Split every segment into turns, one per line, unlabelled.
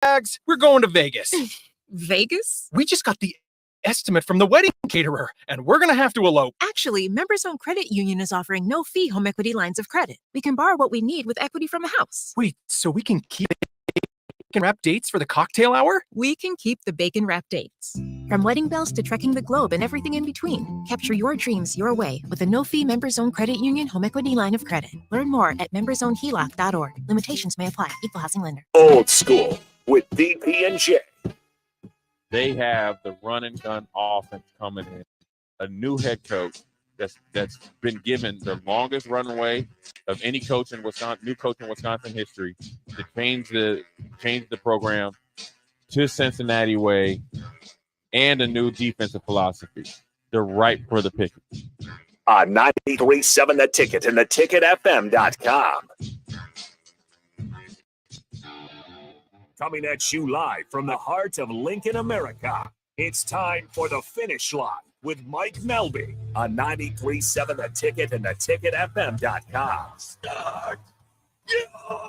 bags. We're going to Vegas.
Vegas?
We just got the estimate from the wedding caterer, and we're going to have to elope.
Actually, Members Owned Credit Union is offering no-fee home equity lines of credit. We can borrow what we need with equity from a house.
Wait, so we can keep bacon wrap dates for the cocktail hour?
We can keep the bacon wrap dates. From wedding bells to trekking the globe and everything in between, capture your dreams your way with a no-fee Members Owned Credit Union home equity line of credit. Learn more at membersownedheloc.org. Limitations may apply. Equal housing lender.
Old School with DP and J.
They have the run and gun offense coming in. A new head coach that's been given the longest runway of any coach in Wisconsin, new coach in Wisconsin history, to change the program to Cincinnati way, and a new defensive philosophy. They're ripe for the pick.
On 93.7 The Ticket and theticketfm.com. Coming at you live from the heart of Lincoln, America. It's time for The Finish Line with Mike Melby on 93.7 The Ticket and theticketfm.com. Start. Yeah.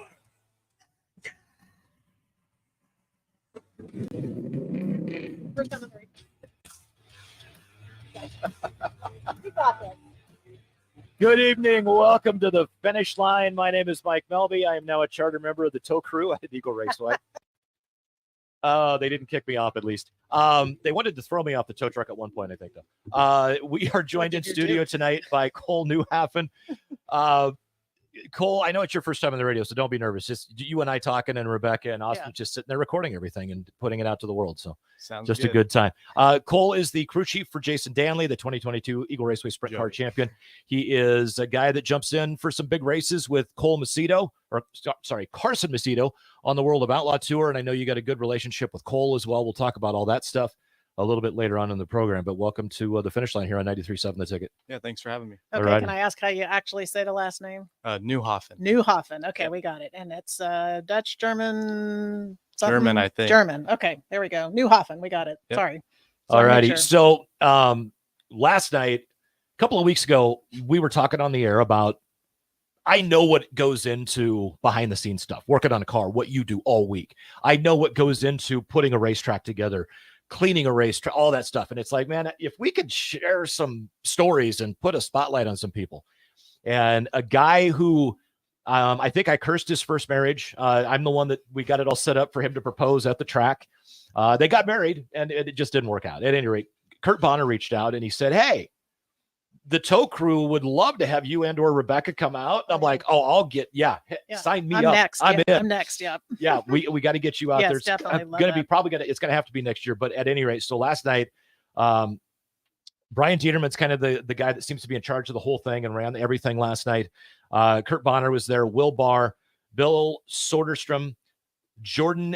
Good evening. Welcome to The Finish Line. My name is Mike Melby. I am now a charter member of the tow crew at Eagle Raceway. They didn't kick me off, at least. They wanted to throw me off the tow truck at one point, I think, though. We are joined in studio tonight by Cole Newhafen. Cole, I know it's your first time on the radio, so don't be nervous. Just you and I talking, and Rebecca and Austin just sitting there recording everything and putting it out to the world. So
Sounds
just
good.
a good time. Cole is the crew chief for Jason Danley, the 2022 Eagle Raceway Sprint Car Champion. He is a guy that jumps in for some big races with Carson Macedo on the World of Outlaw Tour. And I know you got a good relationship with Cole as well. We'll talk about all that stuff a little bit later on in the program, but welcome to The Finish Line here on 93.7 The Ticket.
Yeah, thanks for having me.
All
Okay,
right.
can I ask how you actually say the last name?
Newhoffen.
Newhoffen. Okay, we got it. And it's Dutch, German, something?
German, I think.
German. Okay, there we go. Newhoffen. We got it.
Yep.
Sorry.
All righty.
Sure.
So last night, a couple of weeks ago, we were talking on the air about, I know what goes into behind the scenes stuff, working on a car, what you do all week. I know what goes into putting a racetrack together, cleaning a racetrack, all that stuff. And it's like, man, if we could share some stories and put a spotlight on some people. And a guy who I think I cursed his first marriage. I'm the one that we got it all set up for him to propose at the track. They got married and it just didn't work out. At any rate, Kurt Bonner reached out and he said, hey, the tow crew would love to have you and or Rebecca come out. I'm like, oh, I'll get, sign me
I'm
up.
next.
I'm in.
I'm next. Yeah.
Yeah, we got to get you out
Yes,
there.
definitely. Love
It's
that.
it's gonna have to be next year. But at any rate, so last night, Brian Dieterman's kind of the guy that seems to be in charge of the whole thing and ran everything last night. Kurt Bonner was there, Will Barr, Bill Soderstrom, Jordan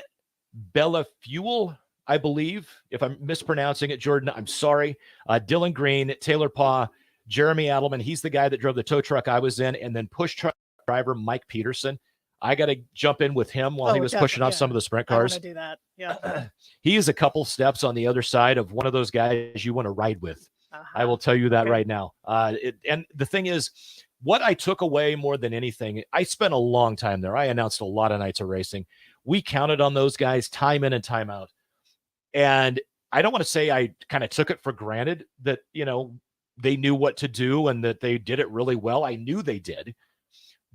Bellafuel, I believe. If I'm mispronouncing it, Jordan, I'm sorry. Dylan Green, Taylor Paw, Jeremy Adelman. He's the guy that drove the tow truck I was in, and then push truck driver Mike Peterson. I got to jump in with him while he was pushing off some of the sprint cars.
I want to do that. Yeah.
He is a couple steps on the other side of one of those guys you want to ride with. I will tell you that right now. And the thing is, what I took away more than anything, I spent a long time there. I announced a lot of nights of racing. We counted on those guys time in and time out. And I don't want to say I kind of took it for granted that, they knew what to do and that they did it really well. I knew they did.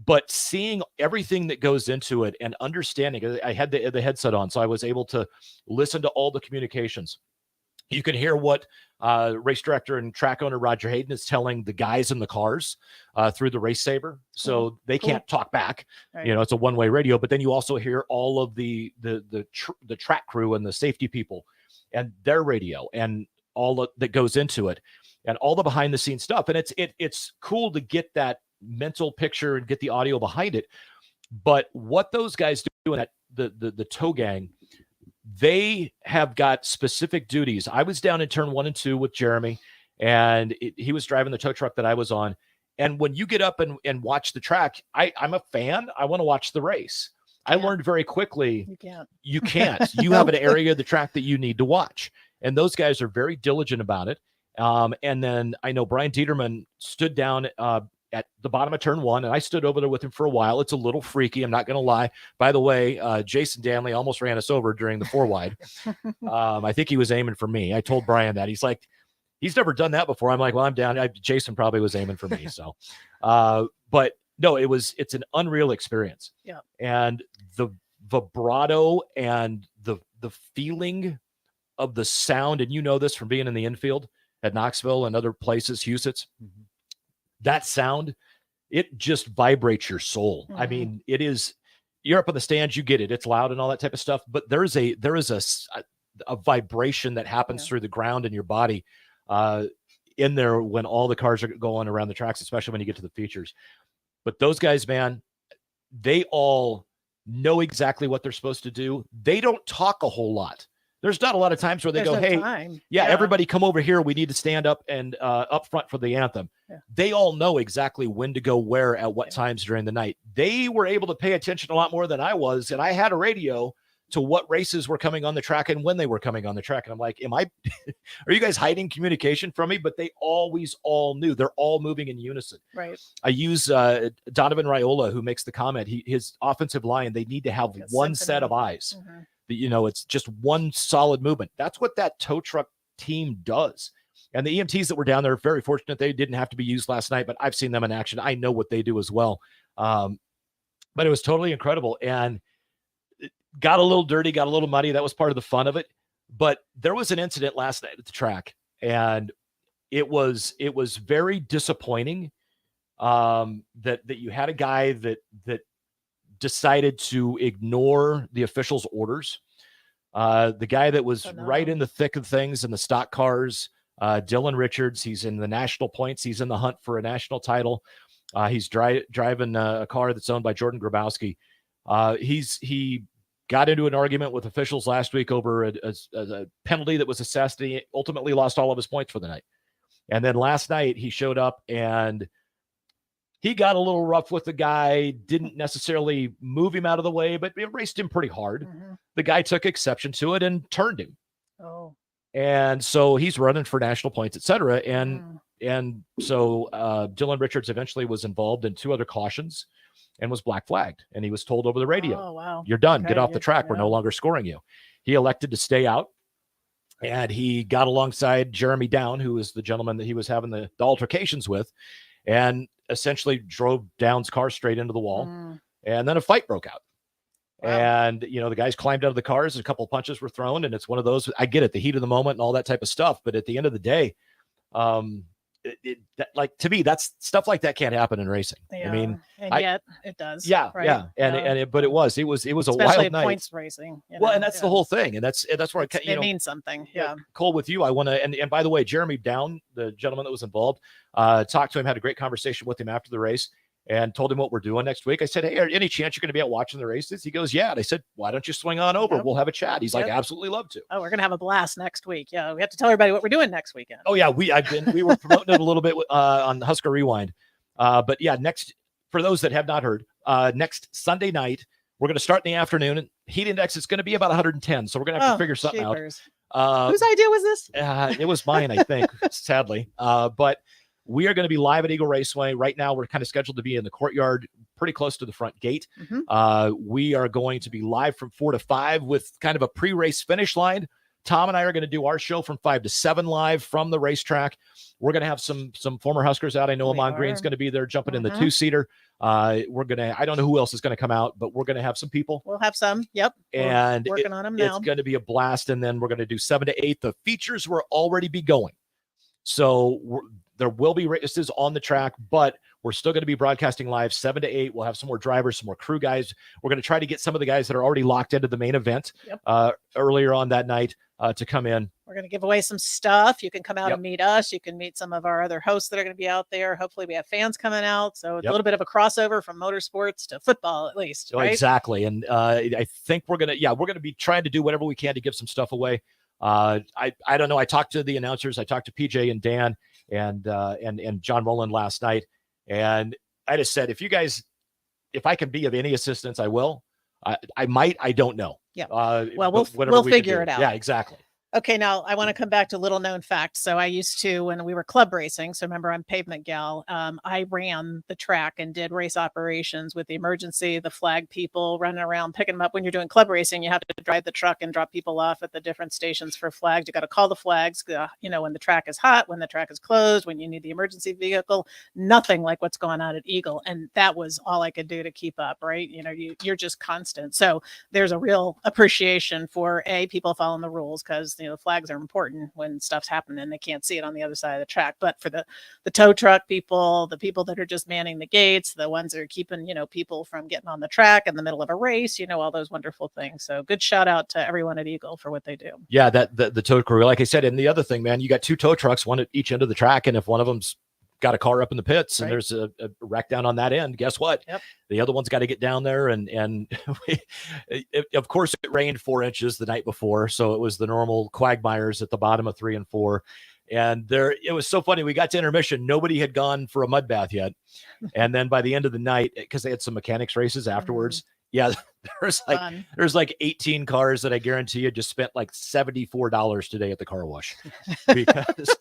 But seeing everything that goes into it and understanding, I had the headset on, so I was able to listen to all the communications. You can hear what race director and track owner Roger Hayden is telling the guys in the cars through the Race Saber, so they can't talk back.
Right.
It's a one-way radio. But then you also hear all of the track crew and the safety people and their radio and all that goes into it, and all the behind-the-scenes stuff. And it's cool to get that mental picture and get the audio behind it. But what those guys do in that the tow gang, they have got specific duties. I was down in turn 1 and 2 with Jeremy, and he was driving the tow truck that I was on. And when you get up and watch the track, I'm a fan. I want to watch the race. I learned very quickly. You can't. You have an area of the track that you need to watch. And those guys are very diligent about it. And then I know Brian Dieterman stood down at the bottom of turn 1, and I stood over there with him for a while. It's a little freaky, I'm not going to lie. By the way, Jason Danley almost ran us over during the 4 wide. I think he was aiming for me. I told Brian that. He's like, he's never done that before. I'm like, well, I'm down. Jason probably was aiming for me. So, but no, it's an unreal experience.
Yeah.
And the vibrato and the feeling of the sound, and you know this from being in the infield at Knoxville and other places, Huset's, that sound, it just vibrates your soul. I mean, it is, you're up in the stands, you get it. It's loud and all that type of stuff, but there is a vibration that happens through the ground in your body in there when all the cars are going around the tracks, especially when you get to the features. But those guys, man, they all know exactly what they're supposed to do. They don't talk a whole lot. There's not a lot of times where they go, hey, everybody come over here. We need to stand up and up front for the anthem. Yeah. They all know exactly when to go where at what times during the night. They were able to pay attention a lot more than I was. And I had a radio to what races were coming on the track and when they were coming on the track. And I'm like, are you guys hiding communication from me? But they always all knew. They're all moving in unison.
Right.
I use Donovan Raiola, who makes the comment, his offensive line, they need to have one set of eyes. It's just one solid movement. That's what that tow truck team does. And the EMTs that were down there are very fortunate. They didn't have to be used last night, but I've seen them in action. I know what they do as well. But it was totally incredible. And it got a little dirty, got a little muddy. That was part of the fun of it. But there was an incident last night at the track, and it was very disappointing that you had a guy that decided to ignore the officials' orders. The guy that was right in the thick of things in the stock cars, Dylan Richards, he's in the national points. He's in the hunt for a national title. He's driving a car that's owned by Jordan Grabowski. He got into an argument with officials last week over a penalty that was assessed, and he ultimately lost all of his points for the night. And then last night he showed up and he got a little rough with the guy, didn't necessarily move him out of the way, but it raced him pretty hard. The guy took exception to it and turned him.
Oh.
And so he's running for national points, et cetera. And so Dylan Richards eventually was involved in 2 other cautions and was black flagged. And he was told over the radio,
oh, wow.
You're done. Get off the track. We're no longer scoring you. He elected to stay out. And he got alongside Jeremy Down, who is the gentleman that he was having the altercations with, and essentially drove Down's car straight into the wall. And then a fight broke out. Wow. And, the guys climbed out of the cars and a couple of punches were thrown. And it's one of those, I get it, the heat of the moment and all that type of stuff. But at the end of the day, to me, that's stuff like that can't happen in racing.
Yeah.
I mean,
yet it does.
Yeah.
Right?
Yeah. But it was a
especially
wild night.
Points racing.
And that's the whole thing. And that's where
it means something. Yeah.
Cole, with you, I want to, and by the way, Jeremy Down, the gentleman that was involved, talked to him, had a great conversation with him after the race, and told him what we're doing next week. I said, hey, any chance you're going to be out watching the races? He goes, yeah. And I said, why don't you swing on over? We'll have a chat. He's like, absolutely love to.
Oh, we're going to have a blast next week. Yeah. We have to tell everybody what we're doing next weekend.
Oh yeah. We were promoting it a little bit on Husker Rewind. But yeah, for those that have not heard, next Sunday night, we're going to start in the afternoon, and heat index is going to be about 110. So we're going to have to figure something out.
Whose idea was this?
It was mine, I think, sadly. But we are going to be live at Eagle Raceway. Right now, we're kind of scheduled to be in the courtyard, pretty close to the front gate. We are going to be live from 4 to 5 with kind of a pre-race finish line. Tom and I are going to do our show from 5 to 7 live from the racetrack. We're going to have some former Huskers out. I know Amon Green's going to be there jumping in the 2-seater. I don't know who else is going to come out, but we're going to have some people.
We'll have some. Yep.
And
we're working on them now.
It's going to be a blast. And then we're going to do 7 to 8. The features will already be going. So there will be races on the track, but we're still going to be broadcasting live 7 to 8. We'll have some more drivers, some more crew guys. We're going to try to get some of the guys that are already locked into the main event earlier on that night to come in.
We're going to give away some stuff. You can come out and meet us. You can meet some of our other hosts that are going to be out there. Hopefully we have fans coming out. So it's a little bit of a crossover from motorsports to football, at least. Right?
Exactly. And I think we're going to be trying to do whatever we can to give some stuff away. I don't know. I talked to the announcers. I talked to PJ and Dan and John Rowland last night. And I just said, if I can be of any assistance, I will. I might, I don't know.
Yeah. Well, we'll figure it out.
Yeah, exactly.
Okay, now I want to come back to little known fact. So I used to, when we were club racing, so remember I'm pavement gal, I ran the track and did race operations with the emergency, the flag people running around, picking them up. When you're doing club racing, you have to drive the truck and drop people off at the different stations for flags. You got to call the flags, when the track is hot, when the track is closed, when you need the emergency vehicle, nothing like what's going on at Eagle. And that was all I could do to keep up, right? You're just constant. So there's a real appreciation for people following the rules, because the flags are important when stuff's happening and they can't see it on the other side of the track. But for the tow truck people, the people that are just manning the gates, the ones that are keeping people from getting on the track in the middle of a race, all those wonderful things. So good shout out to everyone at Eagle for what they do.
Yeah, the tow crew, like I said, and the other thing, man, you got 2 tow trucks, one at each end of the track, and if one of them's got a car up in the pits and there's a wreck down on that end, guess what?
Yep.
The other one's got to get down there. And of course, it rained 4 inches the night before. So it was the normal quagmires at the bottom of 3 and 4. And it was so funny. We got to intermission. Nobody had gone for a mud bath yet. And then by the end of the night, because they had some mechanics races afterwards, yeah, there's like 18 cars that I guarantee you just spent like $74 today at the car wash, because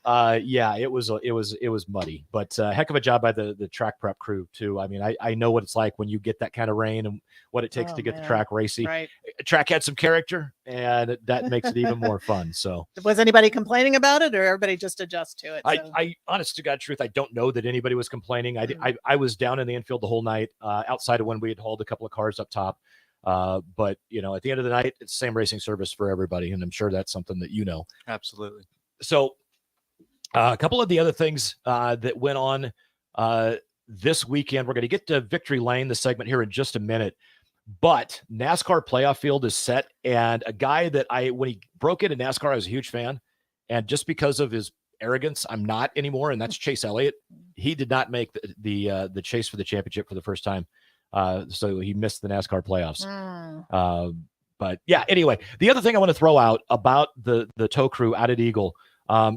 it was muddy, but heck of a job by the track prep crew too. I mean, I know what it's like when you get that kind of rain and what it takes to get the track racy.
Right.
Track had some character, and that makes it even more fun. So
was anybody complaining about it, or everybody just adjust to it?
I honest to God truth, I don't know that anybody was complaining. I was down in the infield the whole night, outside of when we had hauled a couple of cars up top. But at the end of the night, it's the same racing service for everybody. And I'm sure that's something that
Absolutely.
So a couple of the other things that went on this weekend, we're going to get to Victory Lane, the segment here in just a minute, but NASCAR playoff field is set. And a guy that when he broke into NASCAR, I was a huge fan. And just because of his arrogance, I'm not anymore. And that's Chase Elliott. He did not make the chase for the championship for the first time. So he missed the NASCAR playoffs. But yeah, anyway, the other thing I want to throw out about the tow crew out at Eagle,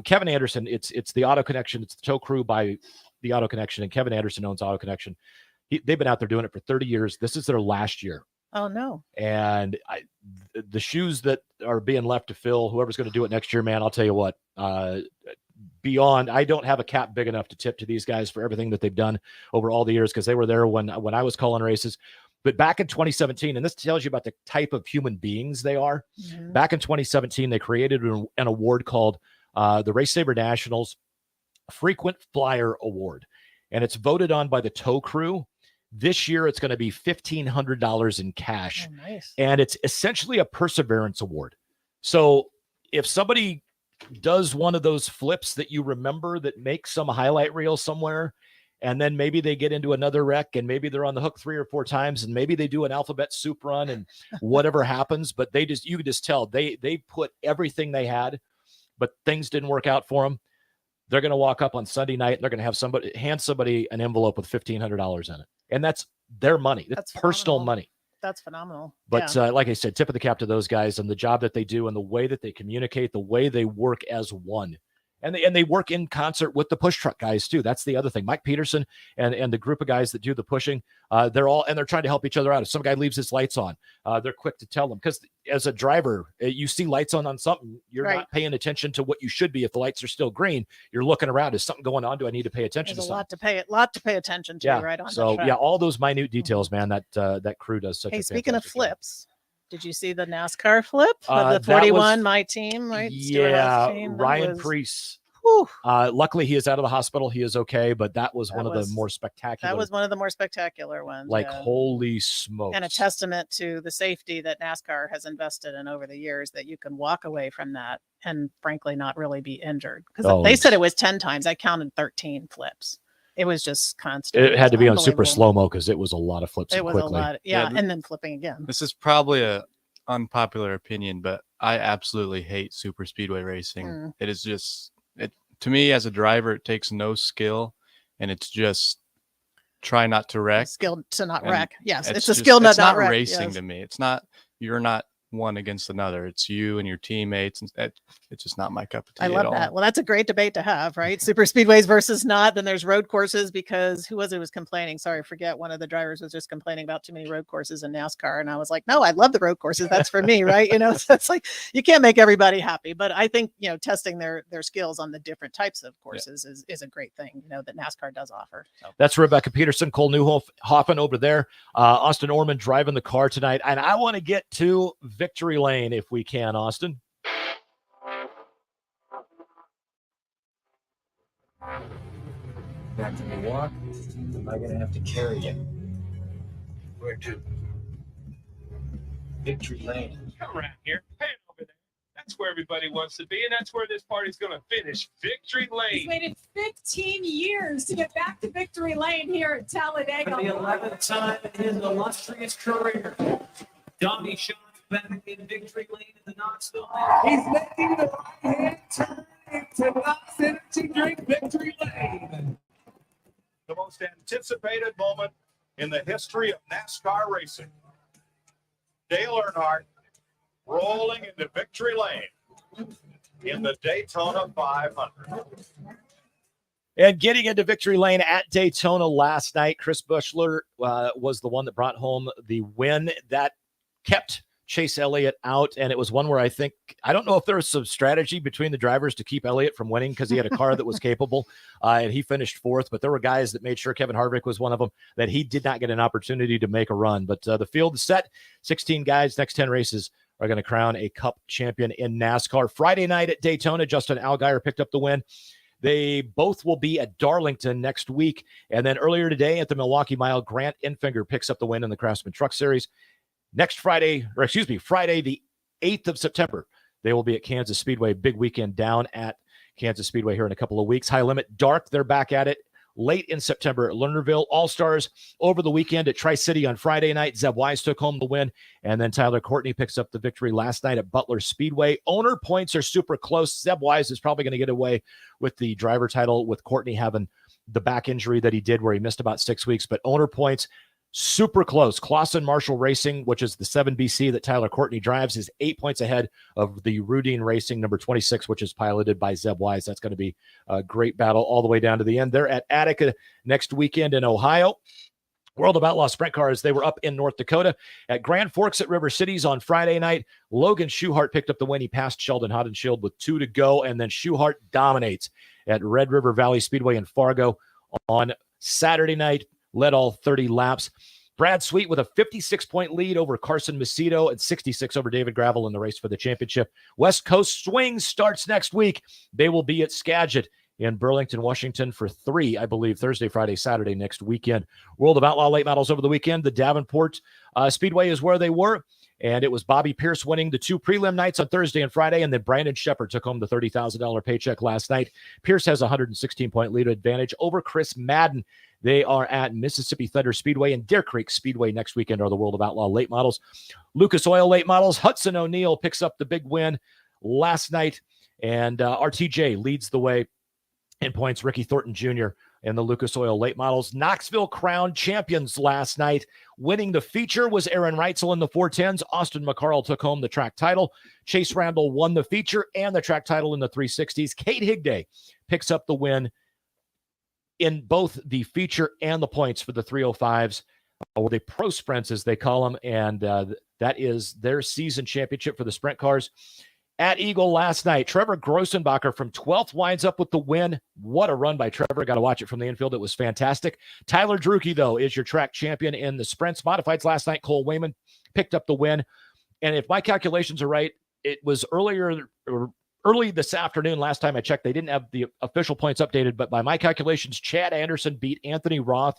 Kevin Anderson, it's the Auto Connection. It's the tow crew by the Auto Connection, and Kevin Anderson owns Auto Connection. They've been out there doing it for 30 years. This is their last year.
Oh, no.
And the shoes that are being left to fill, whoever's going to do it next year, man, I'll tell you what, beyond, I don't have a cap big enough to tip to these guys for everything that they've done over all the years, because they were there when I was calling races. But back in 2017, and this tells you about the type of human beings they are. Mm-hmm. Back in 2017, they created an award called the Race Saber Nationals Frequent Flyer Award. And it's voted on by the tow crew. This year, it's going to be $1,500 in cash.
Oh, nice.
And it's essentially a perseverance award. So if somebody does one of those flips that you remember that makes some highlight reel somewhere, and then maybe they get into another wreck, and maybe they're on the hook 3 or 4 times, and maybe they do an alphabet soup run, and whatever happens, but you could just tell they put everything they had, but things didn't work out for them. They're going to walk up on Sunday night, and they're going to have hand somebody an envelope with $1,500 in it. And that's their money. That's personal money.
That's phenomenal.
But like I said, tip of the cap to those guys and the job that they do and the way that they communicate, the way they work as one. And they work in concert with the push truck guys too. That's the other thing. Mike Peterson and the group of guys that do the pushing, they're trying to help each other out. If some guy leaves his lights on, they're quick to tell them, because as a driver, you see lights on something, you're not paying attention to what you should be. If the lights are still green, you're looking around. Is something going on? Do I need to pay attention to something?
There's a lot to pay attention to, right on.
So all those minute details, man, that crew does such a
speaking of
fantastic
flips, did you see the NASCAR flip of the 41, my team, right?
Yeah, Ryan Preece. Luckily, he is out of the hospital. He is okay, but that was one of the more spectacular.
That was one of the more spectacular ones.
Holy smokes.
And a testament to the safety that NASCAR has invested in over the years, that you can walk away from that and frankly not really be injured. Because they said it was 10 times. I counted 13 flips. It was just constant.
It had to be on super slow-mo because it was a lot of flips.
It was
quickly.
A lot. And then flipping again.
This is probably a unpopular opinion, but I absolutely hate super speedway racing. It is just, to me as a driver, it takes no skill, and it's just try not to wreck.
Skill to not wreck. Yes, it's a skill not
wreck. It's not
wreck.
racing to me. It's not, you're not one against another. It's you and your teammates, and it's just not my cup of tea.
I love
at all.
that. Well, that's a great debate to have, right? Super speedways versus not. Then there's road courses, because who was it was complaining? Sorry, I forget. One of the drivers was just complaining about too many road courses in NASCAR. And I was like, no, I love the road courses. That's for me, right? So it's like, you can't make everybody happy, but I think, testing their skills on the different types of courses is a great thing, that NASCAR does offer. So.
That's Rebecca Peterson, Cole Newhoffen over there. Austin Orman driving the car tonight. And I want to get to Victory Lane if we can, Austin.
Back to Milwaukee. Am I going to have to carry you? Where to? Victory Lane.
Come around here. Head over there. That's where everybody wants to be, and that's where this party's going to finish. Victory Lane.
He's waited 15 years to get back to Victory Lane here at Talladega.
For the 11th time in his illustrious career, Donnie Shawn's back in Victory Lane in the Knoxville.
He's making the right-hand turn into Knox Energy Drink Victory Lane. The most anticipated moment in the history of NASCAR racing. Dale Earnhardt rolling into Victory Lane in the Daytona 500.
And getting into Victory Lane at Daytona last night, Chris Buechler was the one that brought home the win that kept Chase Elliott out. And it was one where I don't know if there was some strategy between the drivers to keep Elliott from winning, because he had a car that was capable, and he finished fourth. But there were guys that made sure, Kevin Harvick was one of them, that he did not get an opportunity to make a run. But the field is set. 16 guys, next 10 races are going to crown a Cup champion in NASCAR. Friday night at Daytona, Justin Allgaier picked up the win. They both will be at Darlington next week. And then earlier today at the Milwaukee Mile, Grant Enfinger picks up the win in the Craftsman Truck Series. Friday, the 8th of September, they will be at Kansas Speedway. Big weekend down at Kansas Speedway here in a couple of weeks. High Limit Dark, they're back at it late in September at Lernerville. All-Stars over the weekend at Tri-City on Friday night. Zeb Wise took home the win, and then Tyler Courtney picks up the victory last night at Butler Speedway. Owner points are super close. Zeb Wise is probably going to get away with the driver title, with Courtney having the back injury that he did where he missed about 6 weeks, but owner points super close. Clausen Marshall Racing, which is the 7BC that Tyler Courtney drives, is 8 points ahead of the Rudine Racing number 26, which is piloted by Zeb Wise. That's going to be a great battle all the way down to the end. They're at Attica next weekend in Ohio. World of Outlaw Sprint Cars, they were up in North Dakota at Grand Forks at River Cities on Friday night. Logan Schuchart picked up the win. He passed Sheldon Haudenschild with 2 to go, and then Schuchart dominates at Red River Valley Speedway in Fargo on Saturday night. Led all 30 laps. Brad Sweet with a 56-point lead over Carson Macedo and 66 over David Gravel in the race for the championship. West Coast Swing starts next week. They will be at Skagit in Burlington, Washington for 3, I believe, Thursday, Friday, Saturday next weekend. World of Outlaw late models over the weekend. The Davenport Speedway is where they were, and it was Bobby Pierce winning the 2 prelim nights on Thursday and Friday, and then Brandon Shepard took home the $30,000 paycheck last night. Pierce has a 116-point lead advantage over Chris Madden. They are at Mississippi Thunder Speedway and Deer Creek Speedway next weekend are the World of Outlaw late models. Lucas Oil late models. Hudson O'Neal picks up the big win last night, and RTJ leads the way in points. Ricky Thornton Jr. in the Lucas Oil late models. Knoxville crowned champions last night. Winning the feature was Aaron Reitzel in the 410s. Austin McCarl took home the track title. Chase Randall won the feature and the track title in the 360s. Kate Higday picks up the win in both the feature and the points for the 305s, or the pro sprints as they call them, and that is their season championship for the sprint cars. At Eagle last night, Trevor Grossenbacher from 12th winds up with the win. What a run by Trevor. Got to watch it from the infield. It was fantastic. Tyler Drucke, though, is your track champion in the sprints. Modifieds last night, Cole Wayman picked up the win. And if my calculations are right, it was early this afternoon. Last time I checked, they didn't have the official points updated, but by my calculations, Chad Anderson beat Anthony Roth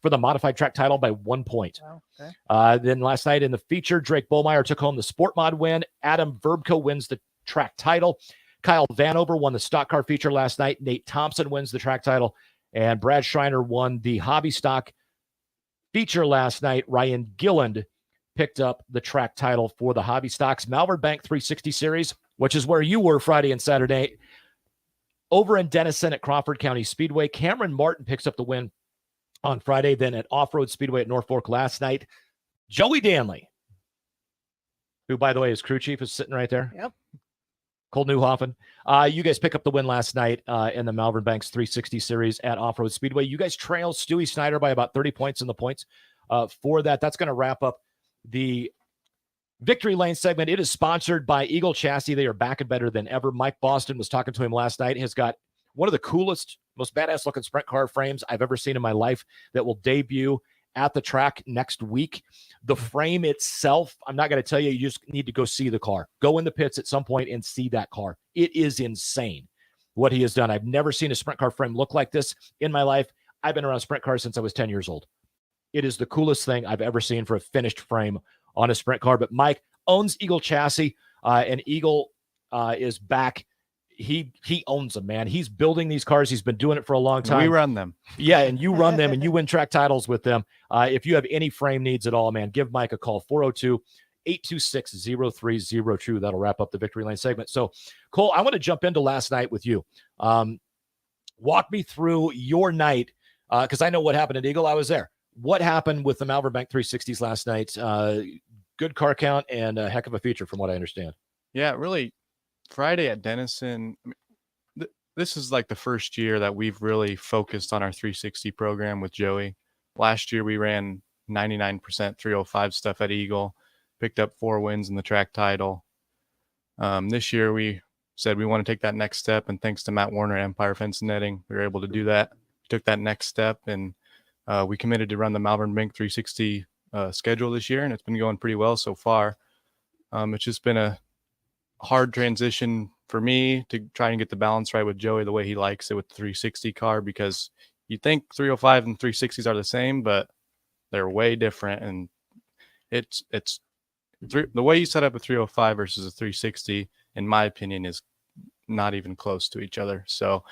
for the modified track title by 1 point.
Wow, okay.
Then last night in the feature, Drake Bollmeyer took home the Sport Mod win. Adam Verbko wins the track title. Kyle Vanover won the stock car feature last night. Nate Thompson wins the track title. And Brad Schreiner won the hobby stock feature last night. Ryan Gilland picked up the track title for the hobby stocks. Malvern Bank 360 series, which is where you were Friday and Saturday, over in Denison at Crawford County Speedway. Cameron Martin picks up the win on Friday. Then at Off-Road Speedway at Norfolk last night, Joey Danley who, by the way, his crew chief is sitting right there.
Yep.
Cole Newhoffen. You guys pick up the win last night in the Malvern Banks 360 series at Off-Road Speedway. You guys trail Stewie Snyder by about 30 points in the points for that. That's going to wrap up the Victory Lane segment. It is sponsored by Eagle Chassis. They are back and better than ever. Mike Boston was talking to him last night. Has got one of the coolest, most badass looking sprint car frames I've ever seen in my life that will debut at the track next week. The frame itself, I'm not going to tell you, you just need to go see the car. Go in the pits at some point and see that car. It is insane what he has done. I've never seen a sprint car frame look like this in my life. I've been around sprint cars since I was 10 years old. It is the coolest thing I've ever seen for a finished frame on a sprint car. But Mike owns Eagle Chassis, and Eagle is back. He owns them, man. He's building these cars. He's been doing it for a long time.
We run them.
Yeah, and you run them, and you win track titles with them. If you have any frame needs at all, man, give Mike a call, 402-826-0302. That'll wrap up the Victory Lane segment. So, Cole, I want to jump into last night with you. Walk me through your night, because I know what happened at Eagle. I was there. What happened with the Malvern Bank 360s last night? Good car count and a heck of a feature from what I understand.
Yeah, really, Friday at Denison, this is like the first year that we've really focused on our 360 program with Joey. Last year, we ran 99% 305 stuff at Eagle, picked up 4 wins in the track title. This year, we said we want to take that next step, and thanks to Matt Warner at Empire Fence and Netting, we were able to do that. We took that next step, and we committed to run the Malvern Bank 360 schedule this year, and it's been going pretty well so far. It's just been a hard transition for me to try and get the balance right with Joey the way he likes it with the 360 car, because you think 305 and 360s are the same, but they're way different. And it's the way you set up a 305 versus a 360, in my opinion, is not even close to each other. So,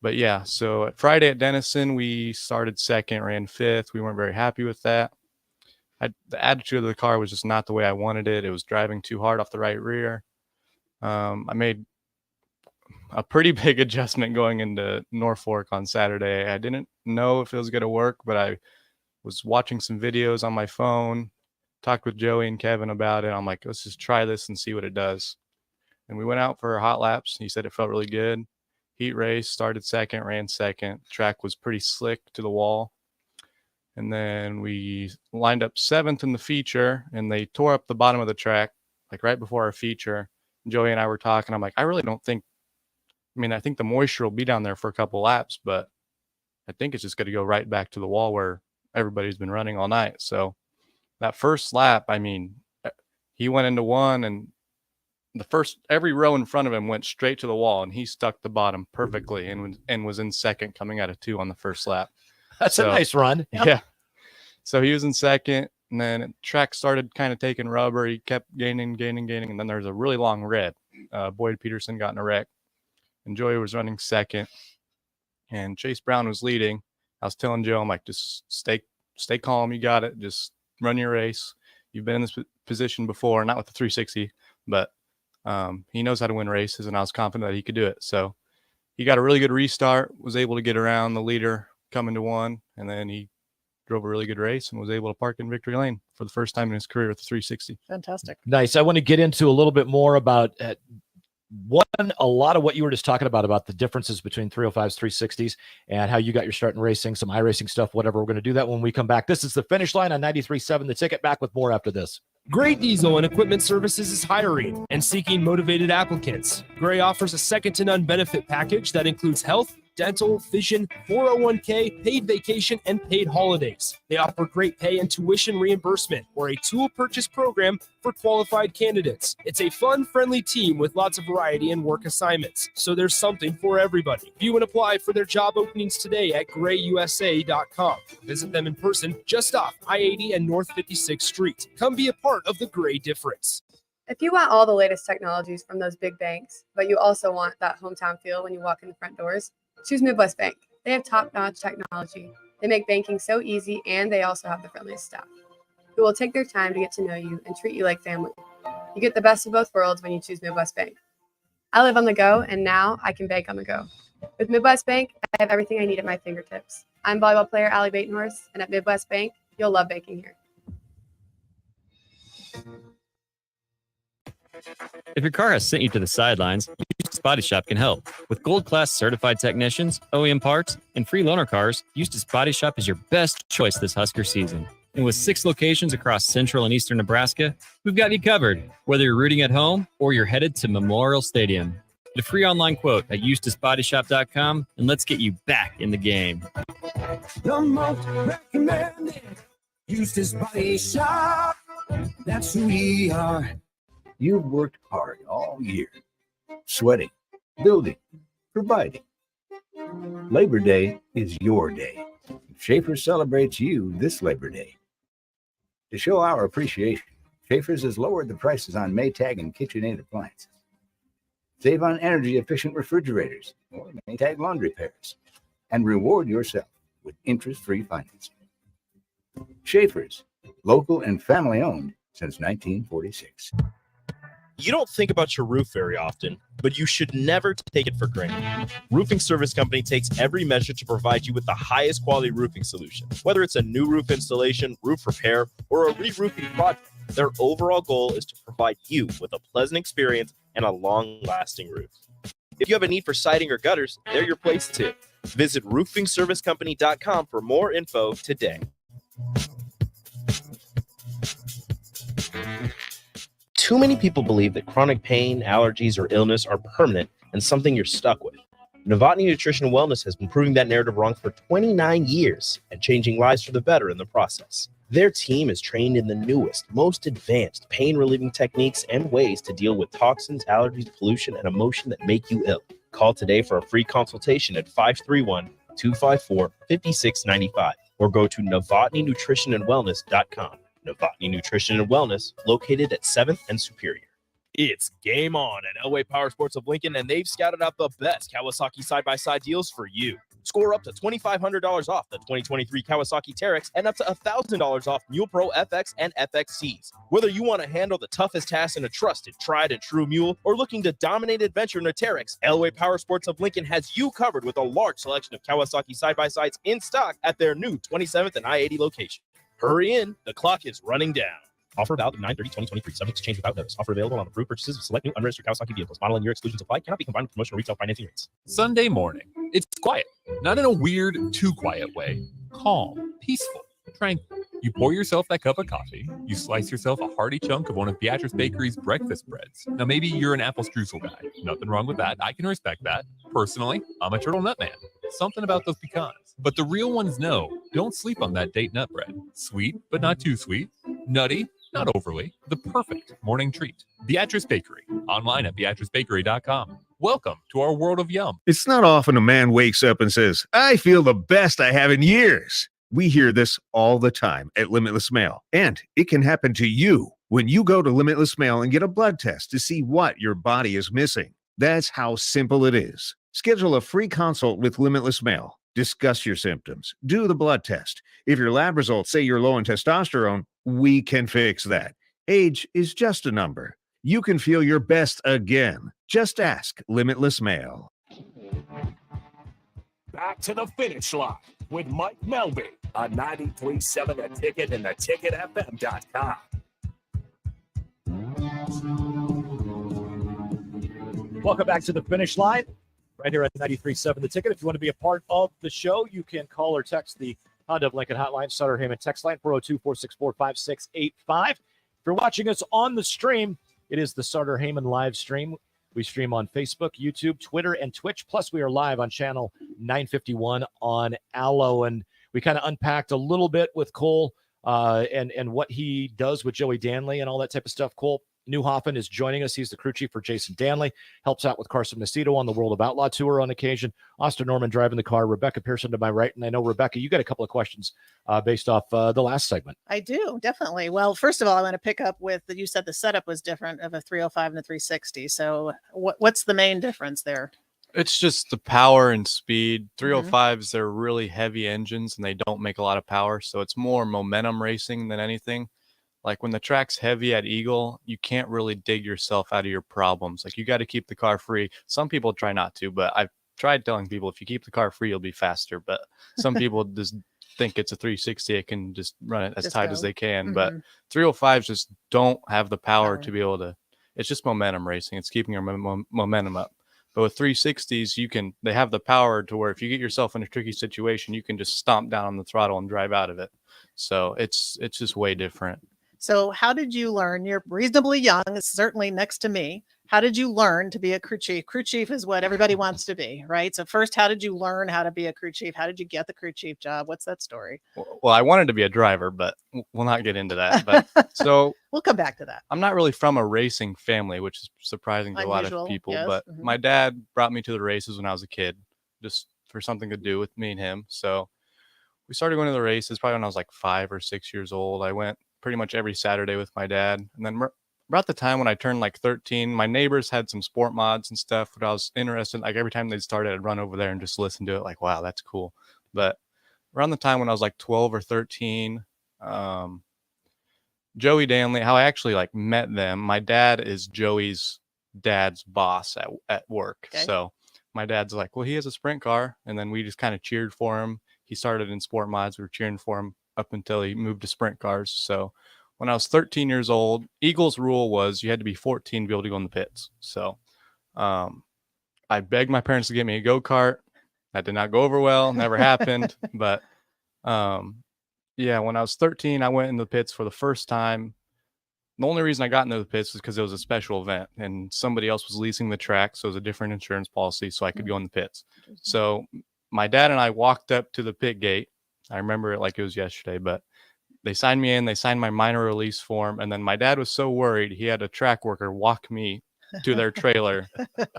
but yeah, so Friday at Denison, we started second, ran 5th. We weren't very happy with that. The attitude of the car was just not the way I wanted it. It was driving too hard off the right rear. I made a pretty big adjustment going into Norfolk on Saturday. I didn't know if it was going to work, but I was watching some videos on my phone, talked with Joey and Kevin about it. I'm like, let's just try this and see what it does. And we went out for hot laps. He said it felt really good. Heat race, started second, ran second. Track was pretty slick to the wall. And then we lined up 7th in the feature, and they tore up the bottom of the track, like right before our feature. Joey and I were talking. I'm like, I really don't think, I think the moisture will be down there for a couple laps, but I think it's just going to go right back to the wall where everybody's been running all night. So that first lap, he went into one, and every row in front of him went straight to the wall, and he stuck the bottom perfectly and was in second coming out of 2 on the first lap.
That's a nice run.
Yeah. So he was in second, and then track started kind of taking rubber. He kept gaining, and then there's a really long red. Boyd Peterson got in a wreck, and Joey was running second, and Chase Brown was leading. I was telling Joe, I'm like, just stay calm. You got it. Just run your race. You've been in this position before, not with the 360, but he knows how to win races, and I was confident that he could do it. So he got a really good restart, was able to get around the leader coming to 1, and then he drove a really good race and was able to park in Victory Lane for the first time in his career with the 360.
Fantastic.
Nice. I want to get into a little bit more about a lot of what you were just talking about the differences between 305s, 360s, and how you got your start in racing, some iRacing stuff, whatever. We're going to do that when we come back. This is the Finish Line on 93.7 The Ticket. Back with more after this.
Gray Diesel and Equipment Services is hiring and seeking motivated applicants. Gray offers a second-to-none benefit package that includes health, dental, vision, 401k, paid vacation, and paid holidays. They offer great pay and tuition reimbursement or a tool purchase program for qualified candidates. It's a fun, friendly team with lots of variety and work assignments, so there's something for everybody. View and apply for their job openings today at grayusa.com. Visit them in person just off I-80 and North 56th Street. Come be a part of the Gray difference.
If you want all the latest technologies from those big banks, but you also want that hometown feel when you walk in the front doors, choose Midwest Bank. They have top-notch technology. They make banking so easy, and they also have the friendliest staff who will take their time to get to know you and treat you like family. You get the best of both worlds when you choose Midwest Bank. I live on the go, and now I can bank on the go. With Midwest Bank, I have everything I need at my fingertips. I'm volleyball player Allie Batenhorst, and at Midwest Bank, you'll love banking here.
If your car has sent you to the sidelines, Eustace Body Shop can help. With gold-class certified technicians, OEM parts, and free loaner cars, Eustace Body Shop is your best choice this Husker season. And with 6 locations across central and eastern Nebraska, we've got you covered, whether you're rooting at home or you're headed to Memorial Stadium. Get a free online quote at EustaceBodyShop.com, and let's get you back in the game.
The most recommended Eustace Body Shop. That's who we are.
You've worked hard all year, sweating, building, providing. Labor Day is your day. Schaefer's celebrates you this Labor Day. To show our appreciation, Schaefer's has lowered the prices on Maytag and KitchenAid appliances. Save on energy-efficient refrigerators or Maytag laundry pairs, and reward yourself with interest-free financing. Schaefer's, local and family-owned since 1946.
You don't think about your roof very often, but you should never take it for granted. Roofing Service Company takes every measure to provide you with the highest quality roofing solution. Whether it's a new roof installation, roof repair, or a re-roofing project, their overall goal is to provide you with a pleasant experience and a long-lasting roof. If you have a need for siding or gutters, they're your place too. Visit roofingservicecompany.com for more info today. Too many people believe that chronic pain, allergies, or illness are permanent and something you're stuck with. Novotny Nutrition and Wellness has been proving that narrative wrong for 29 years and changing lives for the better in the process. Their team is trained in the newest, most advanced pain-relieving techniques and ways to deal with toxins, allergies, pollution, and emotion that make you ill. Call today for a free consultation at 531-254-5695 or go to NovotnyNutritionandWellness.com. Novotny Nutrition and Wellness, located at 7th and Superior. It's game on at Elway Power Sports of Lincoln, and they've scouted out the best Kawasaki side-by-side deals for you. Score up to $2,500 off the 2023 Kawasaki Teryx and up to $1,000 off Mule Pro FX and FXCs. Whether you want to handle the toughest task in a trusted, tried and true mule or looking to dominate adventure in a Teryx, Elway Power Sports of Lincoln has you covered with a large selection of Kawasaki side-by-sides in stock at their new 27th and I-80 location. Hurry in, the clock is running down. Offer valid 9/30/2023, subject to change without notice. Offer available on approved purchases of select new unregistered Kawasaki vehicles. Model and year exclusions apply. Cannot be combined with promotional retail financing rates.
Sunday morning. It's quiet, not in a weird, too quiet way. Calm, peaceful, tranquil. You pour yourself that cup of coffee. You slice yourself a hearty chunk of one of Beatrice Bakery's breakfast breads. Now, maybe you're an apple streusel guy. Nothing wrong with that. I can respect that. Personally, I'm a turtle nut man. Something about those pecans. But the real ones know, don't sleep on that date nut bread. Sweet, but not too sweet. Nutty, not overly. The perfect morning treat. Beatrice Bakery. Online at BeatriceBakery.com. Welcome to our world of yum.
It's not often a man wakes up and says, I feel the best I have in years. We hear this all the time at Limitless Mail, and it can happen to you when you go to Limitless Mail and get a blood test to see what your body is missing. That's how simple it is. Schedule a free consult with Limitless Mail. Discuss your symptoms. Do the blood test. If your lab results say you're low in testosterone, we can fix that. Age is just a number. You can feel your best again. Just ask Limitless Mail.
Back to the finish line with Mike Melby on 93.7 The Ticket and theticketfm.com.
Welcome back to the finish line, right here at 93.7 The Ticket. If you want to be a part of the show, you can call or text the Honda of Lincoln hotline, Sutter Heyman text line, 402-464-5685. If you're watching us on the stream, it is the Sutter Heyman live stream. We stream on Facebook, YouTube, Twitter, and Twitch. Plus, we are live on channel 951 on Allo. And we kind of unpacked a little bit with Cole and what he does with Joey Danley and all that type of stuff. Cole Newhoffen is joining us. He's the crew chief for Jason Danley, helps out with Carson Macedo on the World of Outlaw tour on occasion. Austin Norman driving the car, Rebecca Pearson to my right. And I know, Rebecca, you got a couple of questions based off the last segment.
I do, definitely. Well, first of all, I want to pick up with that you said the setup was different of a 305 and a 360. So what's the main difference there?
It's just the power and speed. 305s, they're really heavy engines and they don't make a lot of power. So it's more momentum racing than anything. Like when the track's heavy at Eagle, you can't really dig yourself out of your problems. Like you got to keep the car free. Some people try not to, but I've tried telling people if you keep the car free, you'll be faster. But some people just think it's a 360. It can just run it as tight as they can. But 305s just don't have the power to be able to. it's just momentum racing. It's keeping your momentum up. But with 360s, they have the power to where if you get yourself in a tricky situation, you can just stomp down on the throttle and drive out of it. So it's just way different.
So how did you learn? You're reasonably young, certainly next to me. How did you learn to be a crew chief? Crew chief is what everybody wants to be, right? So first, how did you learn how to be a crew chief? How did you get the crew chief job? What's that story?
Well, I wanted to be a driver, but we'll not get into that. But so
we'll come back to that.
I'm not really from a racing family, which is surprising to a lot of people.
Yes.
But my dad brought me to the races when I was a kid, just for something to do with me and him. So we started going to the races probably when I was like 5 or 6 years old. I went pretty much every Saturday with my dad. And then about the time when I turned like 13, my neighbors had some sport mods and stuff that I was interested in. Like every time they started, I'd run over there and just listen to it. Like, wow, that's cool. But around the time when I was like 12 or 13, Joey Danley, how I actually like met them. My dad is Joey's dad's boss at work.
Okay.
So my dad's like, well, he has a sprint car. And then we just kind of cheered for him. He started in sport mods. We were cheering for him up until he moved to sprint cars. So when I was 13 years old, Eagles rule was you had to be 14 to be able to go in the pits. So I begged my parents to get me a go-kart. That did not go over well. Never happened. But yeah, when I was 13, I went in the pits for the first time. The only reason I got into the pits was because it was a special event and somebody else was leasing the track. So it was a different insurance policy so I could go in the pits. So my dad and I walked up to the pit gate. I remember it like it was yesterday, but they signed me in, they signed my minor release form. And then my dad was so worried, he had a track worker walk me to their trailer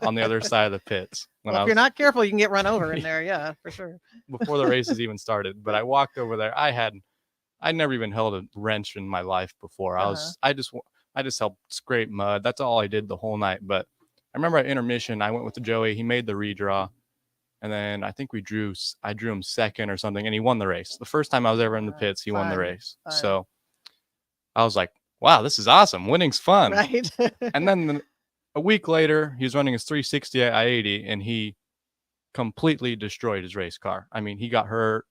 on the other side of the pits.
Well, if you're not careful, you can get run over in there. Yeah, for sure.
Before the races even started. But I walked over there. I'd never even held a wrench in my life before. I just helped scrape mud. That's all I did the whole night. But I remember at intermission, I went with Joey. He made the redraw. And then I think I drew him second or something, and he won the race. The first time I was ever in the pits, he won the race. So I was like, wow, this is awesome. Winning's fun.
Right.
And then a week later, he was running his 360 at I-80, and he completely destroyed his race car. I mean, he got hurt.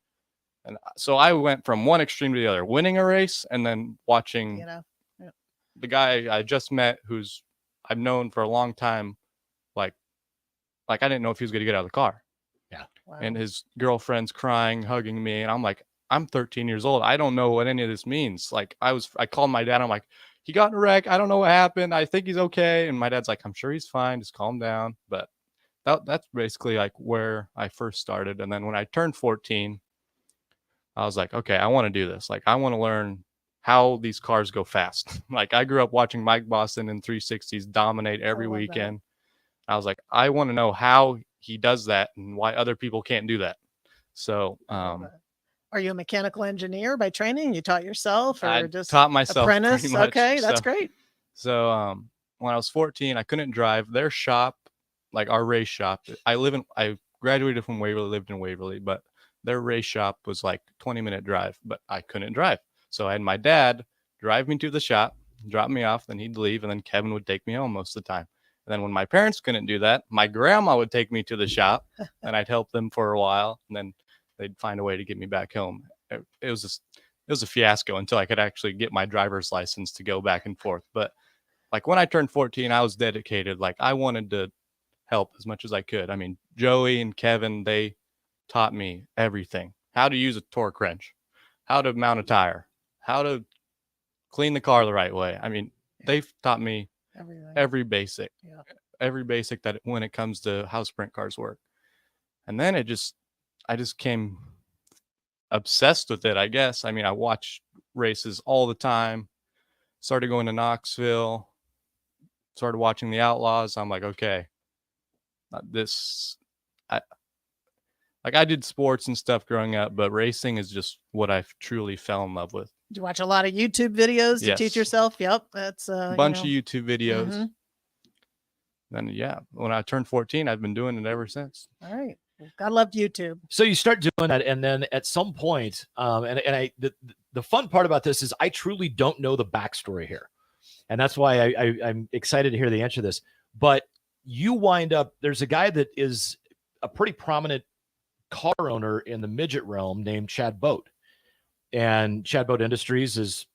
And so I went from one extreme to the other, winning a race and then watching the guy I just met, who's I've known for a long time, like I didn't know if he was going to get out of the car.
Yeah.
Wow.
And his girlfriend's crying, hugging me. And I'm like, I'm 13 years old. I don't know what any of this means. Like I called my dad. I'm like, he got in a wreck. I don't know what happened. I think he's okay. And my dad's like, I'm sure he's fine. Just calm down. But that's basically like where I first started. And then when I turned 14, I was like, okay, I want to do this. Like I want to learn how these cars go fast. Like I grew up watching Mike Boston in 360s dominate every weekend. I was like, I want to know how he does that and why other people can't do that. So,
are you a mechanical engineer by training? You taught yourself, or
I
just
taught myself
apprentice?
pretty much.
Okay, that's great.
So, when I was 14, I couldn't drive. Their shop, like our race shop, I graduated from Waverly, lived in Waverly, but their race shop was like 20-minute drive, but I couldn't drive. So I had my dad drive me to the shop, drop me off, then he'd leave, and then Kevin would take me home most of the time. And then when my parents couldn't do that, my grandma would take me to the shop and I'd help them for a while. And then they'd find a way to get me back home. It was a fiasco until I could actually get my driver's license to go back and forth. But like when I turned 14, I was dedicated. Like I wanted to help as much as I could. I mean, Joey and Kevin, they taught me everything, how to use a torque wrench, how to mount a tire, how to clean the car the right way. I mean, they've taught me every basic that when it comes to how sprint cars work. And then I just came obsessed with it, I guess. I mean, I watched races all the time, started going to Knoxville, started watching the Outlaws. I'm like, okay, I did sports and stuff growing up, but racing is just what I truly fell in love with.
Did you watch a lot of YouTube videos to teach yourself? Yep. That's
a bunch of YouTube videos. Then when I turned 14, I've been doing it ever since.
All right. God loved YouTube.
So you start doing that, and then at some point, the fun part about this is I truly don't know the backstory here, and that's why I'm excited to hear the answer to this. But you wind up, there's a guy that is a pretty prominent car owner in the midget realm named Chad Boat, and Chad Boat Industries is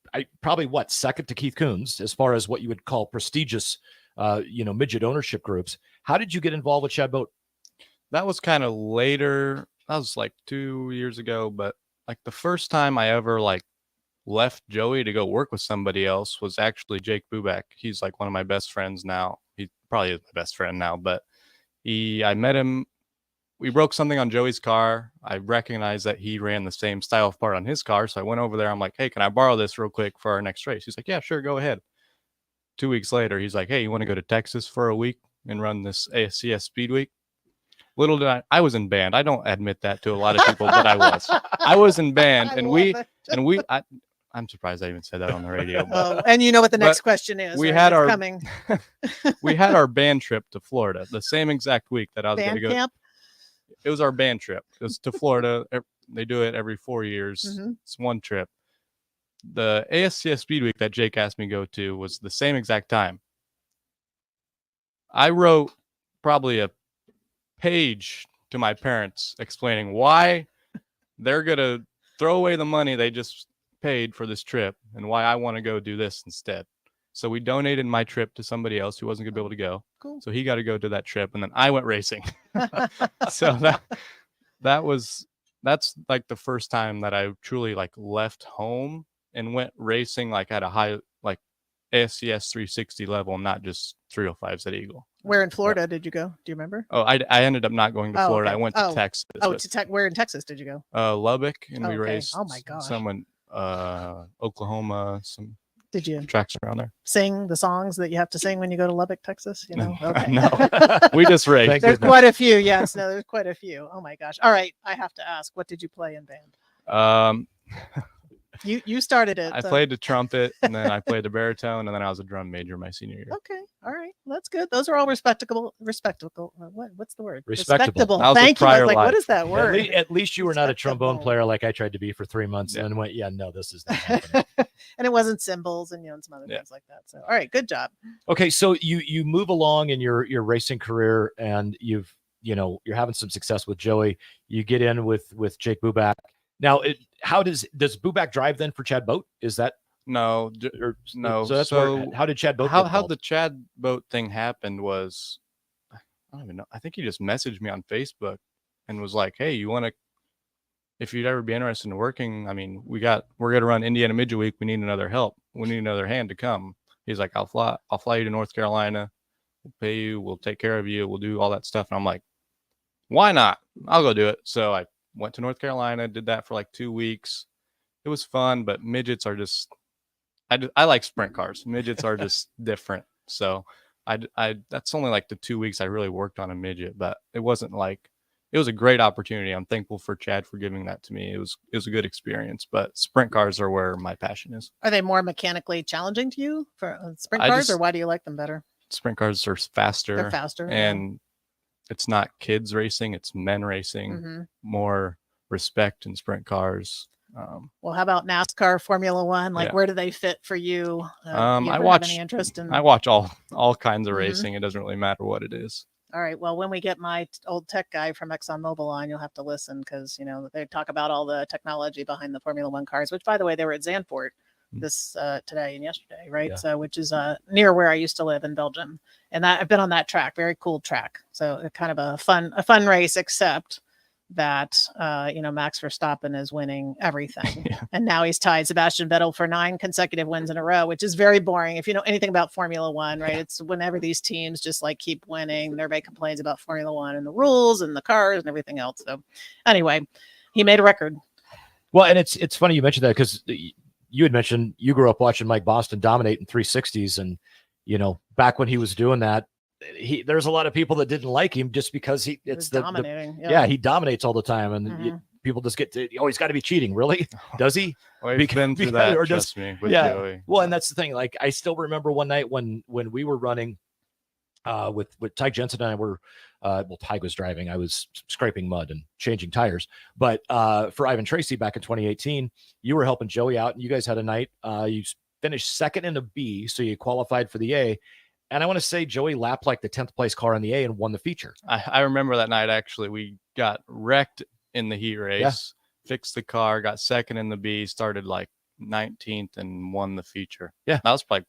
probably second to Keith Kunz as far as what you would call prestigious midget ownership groups. How did you get involved with Chad Boat?
That was kind of later. That was like 2 years ago. But like the first time I ever like left Joey to go work with somebody else was actually Jake Buback. He's like one of my best friends now. He probably is my best friend now, but I met him. We broke something on Joey's car. I recognized that he ran the same style of part on his car. So I went over there. I'm like, hey, can I borrow this real quick for our next race? He's like, yeah, sure. Go ahead. 2 weeks later, he's like, hey, you want to go to Texas for a week and run this ASCS Speed Week? Little did I was in band. I don't admit that to a lot of people, but I was. I was in band, I'm surprised I even said that on the radio.
Oh, and you know what the next question is.
We
right?
had
It's
our
coming.
we had our band trip to Florida the same exact week that I was going
Band
to go.
camp?
It was our band trip. It was to Florida. They do it every 4 years.
Mhm.
It's one trip. The ASCS Speed Week that Jake asked me to go to was the same exact time. I wrote probably a page to my parents explaining why they're going to throw away the money they just paid for this trip and why I want to go do this instead. So we donated my trip to somebody else who wasn't going to be able to go.
Cool.
So he got to go to that trip, and then I went racing. So that's like the first time that I truly like left home and went racing like at a high like ASCS 360 level, not just 305s at Eagle.
Where in Florida did you go? Do you remember?
Oh, I ended up not going to Florida.
okay.
I went to Texas.
Oh,
but,
where in Texas did you go?
Lubbock, and we
Okay.
raced.
Oh my gosh.
Someone Oklahoma, some
Did you
tracks around there.
sing the songs that you have to sing when you go to Lubbock, Texas? You know? Okay.
No, we just raced.
There's quite a few. Yes, no, there's quite a few. Oh my gosh. All right, I have to ask, what did you play in band? You started it.
I
so-
played the trumpet, and then I played the baritone, and then I was a drum major my senior year.
Okay. All right. That's good. Those are all respectable. What's the word?
Respectable.
That was a
Thank you. I was
prior
like, what
life.
is that word?
At least you were not a trombone player like I tried to be for 3 months, and then went, yeah, no, this is not happening.
And it wasn't cymbals and some other things like that. So, all right, good job.
Okay, so you move along in your racing career, and you're having some success with Joey. You get in with Jake Buback. Now, how does Buback drive then for Chad Boat? Is that
no?
So that's where, how did Chad Boat?
How
get
how
involved?
the Chad Boat thing happened was, I don't even know. I think he just messaged me on Facebook and was like, "Hey, you want to? If you'd ever be interested in working, I mean, we're gonna run Indiana Midget Week. We need another help. We need another hand to come." He's like, "I'll fly you to North Carolina. We'll pay you. We'll take care of you. We'll do all that stuff." And I'm like, "Why not? I'll go do it." So I went to North Carolina, did that for like 2 weeks. It was fun, but midgets are just, I like sprint cars. Midgets are just different. So that's only like the 2 weeks I really worked on a midget, but it wasn't like, it was a great opportunity. I'm thankful for Chad for giving that to me. It was a good experience, but sprint cars are where my passion is.
Are they more mechanically challenging to you for sprint
I
cars,
just-
or why do you like them better?
Sprint cars are faster.
They're faster, yeah.
And it's not kids racing, it's men racing.
Mhm.
More respect in sprint cars.
Well, how about NASCAR, Formula One? Like,
Yeah.
where do they fit for you? You
I
ever have
watch
any interest in?
I watch all kinds of
Mhm.
racing. It doesn't really matter what it is.
All right. Well, when we get my old tech guy from ExxonMobil on, you'll have to listen because they talk about all the technology behind the Formula One cars. Which, by the way, they were at Zandvoort this today and yesterday, right?
Yeah.
So, which is near where I used to live in Belgium, and I've been on that track. Very cool track. So, kind of a fun race, except that Max Verstappen is winning everything, and now he's tied Sebastian Vettel for 9 consecutive wins in a row, which is very boring. If you know anything about Formula One, right? It's whenever these teams just like keep winning, everybody complains about Formula One and the rules and the cars and everything else. So anyway, he made a record.
Well, and it's funny you mentioned that because you had mentioned you grew up watching Mike Boston dominate in 360s, and back when he was doing that, there's a lot of people that didn't like him just because it's
dominating.
he dominates all the time, and people just get to, he's got to be cheating. Really? Does he?
Well, he's been through that, trust me, with Joey.
Well, and that's the thing. Like, I still remember one night when we were running with Ty Jensen and I were, Ty was driving. I was scraping mud and changing tires. But for Ivan Tracy back in 2018, you were helping Joey out, and you guys had a night. You finished second in a B, so you qualified for the A. And I want to say Joey lapped like the 10th place car in the A and won the feature.
I remember that night, actually. We got wrecked in the heat race, fixed the car, got second in the B, started like 19th and won the feature.
Yeah.
That was probably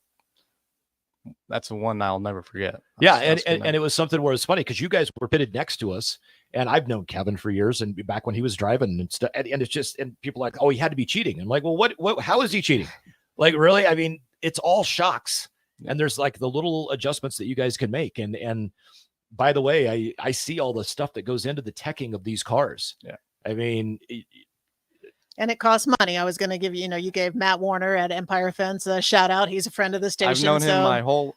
that's the one I'll never forget.
Yeah,
That's
and it was something where it's funny because you guys were pitted next to us, and I've known Kevin for years, and back when he was driving and stuff, and it's just, and people are like, oh, he had to be cheating. I'm like, well, what? How is he cheating? Like, really? I mean, it's all shocks, and there's like the little adjustments that you guys can make, and by the way, I see all the stuff that goes into the teching of these cars.
Yeah,
I mean.
And it costs money. I was going to give you, you gave Matt Warner at Empire Fence a shout out. He's a friend of the station.
I've known him my whole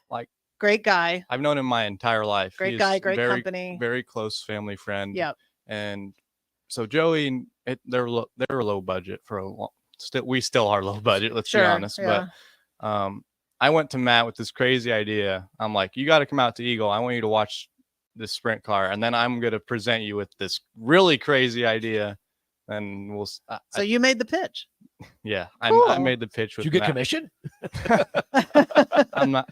great guy.
I've known him my entire life.
Great guy, great company.
Very close family friend.
Yep.
And so Joey, they're low budget for a long. We still are low budget. Let's be honest.
Yeah.
But I went to Matt with this crazy idea. I'm like, you got to come out to Eagle. I want you to watch this sprint car, and then I'm going to present you with this really crazy idea. And we'll.
So you made the pitch.
Yeah,
Cool.
I made the pitch with.
Did you get
Matt.
commission?
I'm not.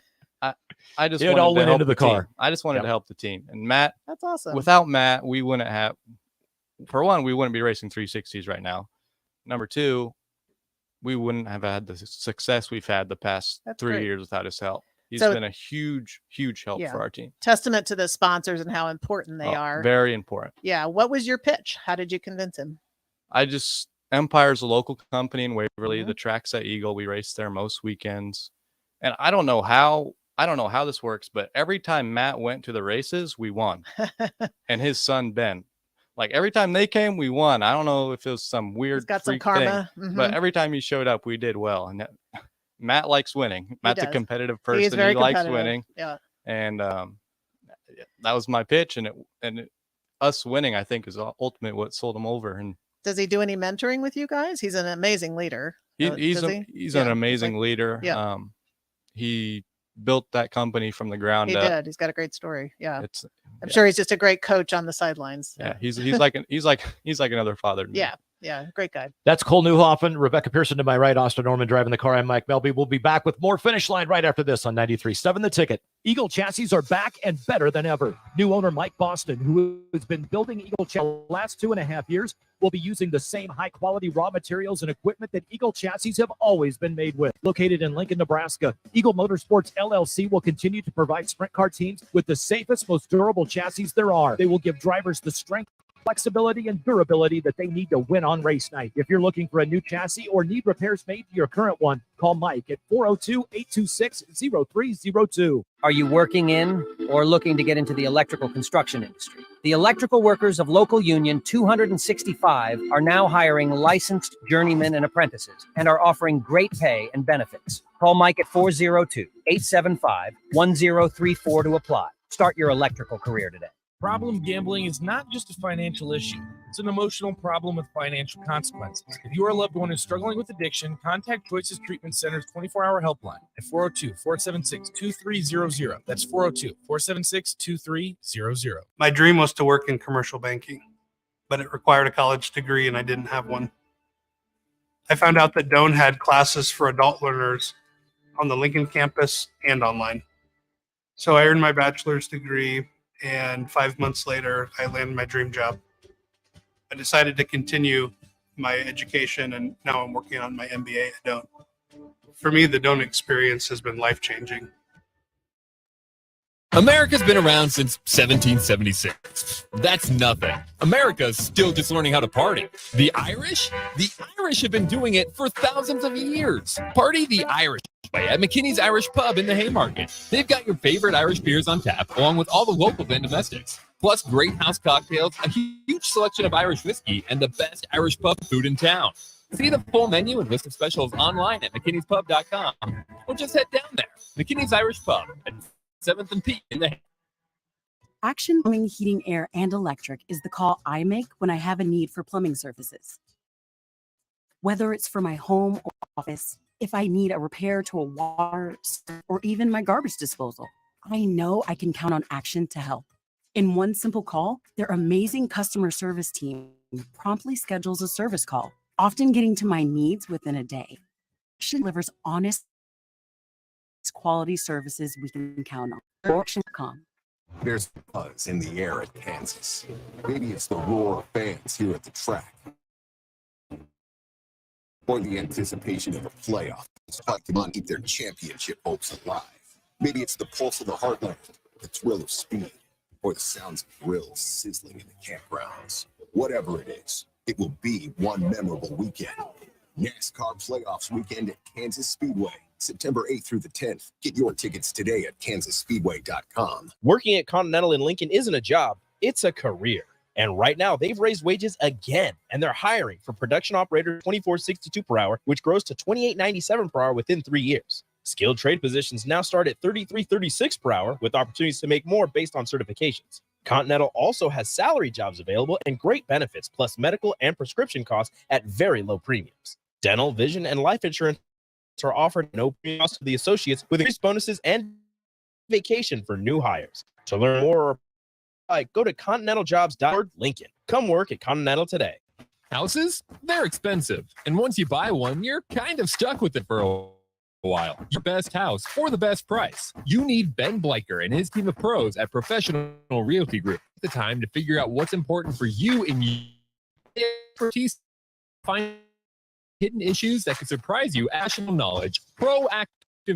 I just
it
wanted
all
to
went
help
into the car.
team. I just wanted to help the team, and Matt.
That's awesome.
Without Matt, we wouldn't have. For one, we wouldn't be racing 360s right now. Number two, we wouldn't have had the success we've had the past 3 years without his help. He's been a huge help for our team.
Testament to the sponsors and how important they are.
Very important.
Yeah. What was your pitch? How did you convince him?
Empire's a local company in Waverly.
Mm-hmm.
The track's at Eagle. We race there most weekends. And I don't know how this works, but every time Matt went to the races, we won. And his son, Ben, like every time they came, we won. I don't know if it was some weird
He's got some
freak
karma.
thing, but every time he showed up, we did well. And Matt likes winning. Matt's a competitive person.
He is very
likes
competitive.
winning.
Yeah.
And that was my pitch. And us winning, I think, is ultimate what sold him over. And
does he do any mentoring with you guys? He's an amazing leader.
He's an amazing leader.
Yeah.
He built that company from the ground up.
He did. He's got a great story. Yeah. I'm
yeah.
sure he's just a great coach on the sidelines.
Yeah. He's like another father to me.
Yeah. Yeah. Great guy.
That's Cole Newhoffen, Rebecca Pearson to my right, Austin Norman driving the car. I'm Mike Melby. We'll be back with more Finish Line right after this on 93.7 The Ticket.
Eagle chassis are back and better than ever. New owner Mike Boston, who has been building Eagle chassis the last 2.5 years, will be using the same high-quality raw materials and equipment that Eagle chassis have always been made with. Located in Lincoln, Nebraska, Eagle Motorsports LLC will continue to provide sprint car teams with the safest, most durable chassis there are. They will give drivers the strength, flexibility, and durability that they need to win on race night. If you're looking for a new chassis or need repairs made to your current one, call Mike at 402-826-0302.
Are you working in or looking to get into the electrical construction industry? The electrical workers of Local Union 265 are now hiring licensed journeymen and apprentices and are offering great pay and benefits. Call Mike at 402-875-1034 to apply. Start your electrical career today.
Problem gambling is not just a financial issue. It's an emotional problem with financial consequences. If your loved one is struggling with addiction, contact Choices Treatment Center's 24-hour helpline at 402-476-2300. That's 402-476-2300.
My dream was to work in commercial banking, but it required a college degree and I didn't have one. I found out that Doane had classes for adult learners on the Lincoln campus and online. So I earned my bachelor's degree, and 5 months later, I landed my dream job. I decided to continue my education, and now I'm working on my MBA at Doane. For me, the Doane experience has been life-changing.
America's been around since 1776. That's nothing. America's still just learning how to party. The Irish? The Irish have been doing it for thousands of years. Party the Irish way at McKinney's Irish Pub in the Haymarket. They've got your favorite Irish beers on tap, along with all the local and domestics. Plus great house cocktails, a huge selection of Irish whiskey, and the best Irish pub food in town. See the full menu and list of specials online at mckinneyspub.com. Or just head down there. McKinney's Irish Pub at 7th and P in the
Action Plumbing, Heating, Air, and Electric is the call I make when I have a need for plumbing services. Whether it's for my home or office, if I need a repair to a water, or even my garbage disposal, I know I can count on Action to help. In one simple call, their amazing customer service team promptly schedules a service call, often getting to my needs within a day. Action delivers honest, quality services we can count on. Action.com.
There's buzz in the air at Kansas. Maybe it's the roar of fans here at the track, or the anticipation of a playoff. But to keep their championship hopes alive. Maybe it's the pulse of the heartland, the thrill of speed, or the sounds of grills sizzling in the campgrounds. Whatever it is, it will be one memorable weekend. NASCAR Playoffs Weekend at Kansas Speedway, September 8th through the 10th. Get your tickets today at kansasspeedway.com.
Working at Continental in Lincoln isn't a job, it's a career. And right now, they've raised wages again, and they're hiring for production operator $24.62 per hour, which grows to $28.97 per hour within 3 years. Skilled trade positions now start at $33.36 per hour, with opportunities to make more based on certifications. Continental also has salary jobs available and great benefits, plus medical and prescription costs at very low premiums. Dental, vision, and life insurance are offered no premium cost to the associates, with increased bonuses and vacation for new hires. To learn more, go to continentaljobs.org. Lincoln. Come work at Continental today.
Houses? They're expensive. And once you buy one, you're kind of stuck with it for a while. Your best house for the best price. You need Ben Bleicher and his team of pros at Professional Realty Group. It's the time to figure out what's important for you and your expertise. Find hidden issues that could surprise you. National knowledge, proactive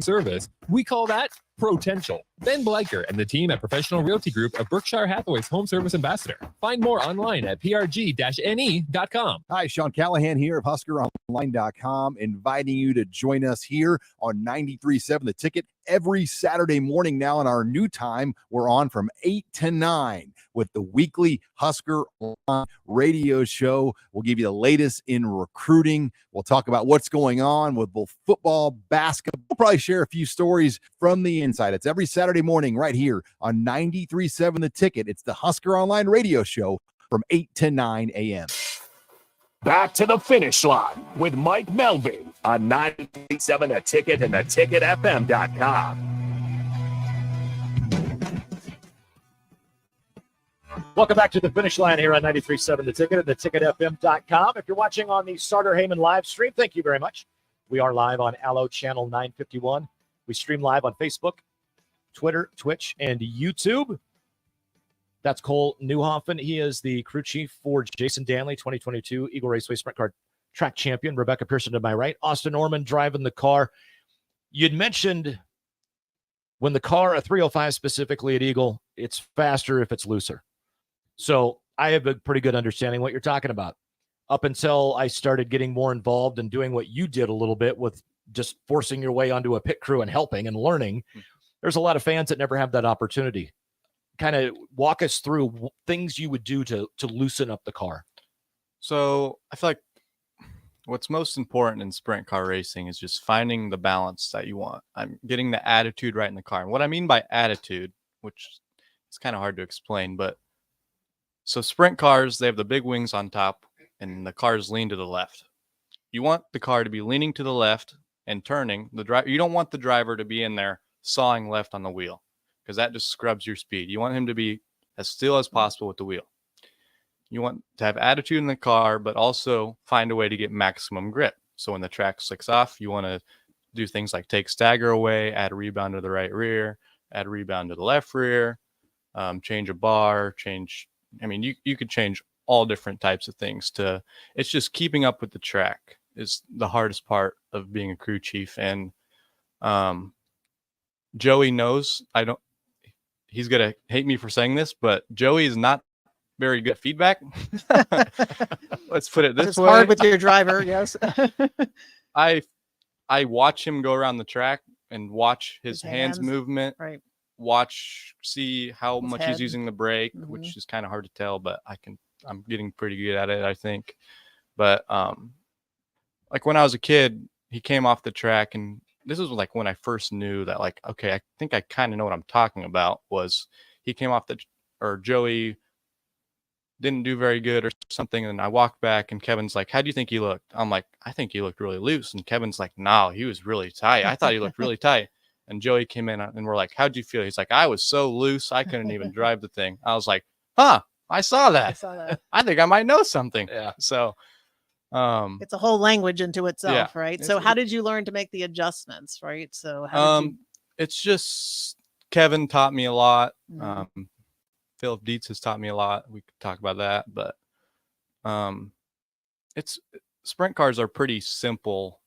service. We call that potential. Ben Bleicher and the team at Professional Realty Group are Berkshire Hathaway's home service ambassador. Find more online at prg-ne.com.
Hi, Sean Callahan here of HuskerOnline.com, inviting you to join us here on 93.7 The Ticket every Saturday morning now in our new time. We're on from 8 to 9 with the weekly Husker Online radio show. We'll give you the latest in recruiting. We'll talk about what's going on with both football, basketball. We'll probably share a few stories from the inside. It's every Saturday morning right here on 93.7 The Ticket. It's the Husker Online radio show from 8 to 9 a.m.
Back to the finish line with Mike Melby on 93.7 The Ticket and theticketfm.com.
Welcome back to the finish line here on 93.7 The Ticket and theticketfm.com. If you're watching on the Starter Heyman live stream, thank you very much. We are live on Allo Channel 951. We stream live on Facebook, Twitter, Twitch, and YouTube. That's Cole Newhoffen. He is the crew chief for Jason Danley, 2022 Eagle Raceway Sprint Car track champion. Rebecca Pearson to my right. Austin Norman driving the car. You'd mentioned when the car, a 305 specifically at Eagle, it's faster if it's looser. So I have a pretty good understanding what you're talking about. Up until I started getting more involved and doing what you did a little bit with just forcing your way onto a pit crew and helping and learning, there's a lot of fans that never have that opportunity. Kind of walk us through things you would do to loosen up the car.
So I feel like what's most important in sprint car racing is just finding the balance that you want. I'm getting the attitude right in the car. And what I mean by attitude, which is kind of hard to explain, but so sprint cars, they have the big wings on top and the cars lean to the left. You want the car to be leaning to the left and turning. You don't want the driver to be in there sawing left on the wheel, because that just scrubs your speed. You want him to be as still as possible with the wheel. You want to have attitude in the car, but also find a way to get maximum grip. So when the track slicks off, you want to do things like take stagger away, add a rebound to the right rear, add a rebound to the left rear, change a bar, you could change all different types of things. It's just keeping up with the track is the hardest part of being a crew chief. And Joey knows he's going to hate me for saying this, but Joey is not very good at feedback. Let's put it this
it's
way.
It's hard with your driver, yes.
I watch him go around the track and watch his hands movement,
right?
See how much he's using the brake, which is kind of hard to tell, but I'm getting pretty good at it, I think. But like when I was a kid, he came off the track, and this was like when I first knew that, like, okay, I think I kind of know what I'm talking about. Was he came off Joey didn't do very good or something, and I walked back and Kevin's like, how do you think he looked? I'm like, I think he looked really loose. And Kevin's like, no, he was really tight. I thought he looked really tight. And Joey came in and we're like, how'd you feel? He's like, I was so loose I couldn't even drive the thing. I was like, I saw that. I think I might know something.
Yeah.
So
it's a whole language into itself,
yeah,
right? So how did you learn to make the adjustments, right? So
it's just Kevin taught me a lot. Philip Dietz has taught me a lot. We could talk about that, but it's sprint cars are pretty simple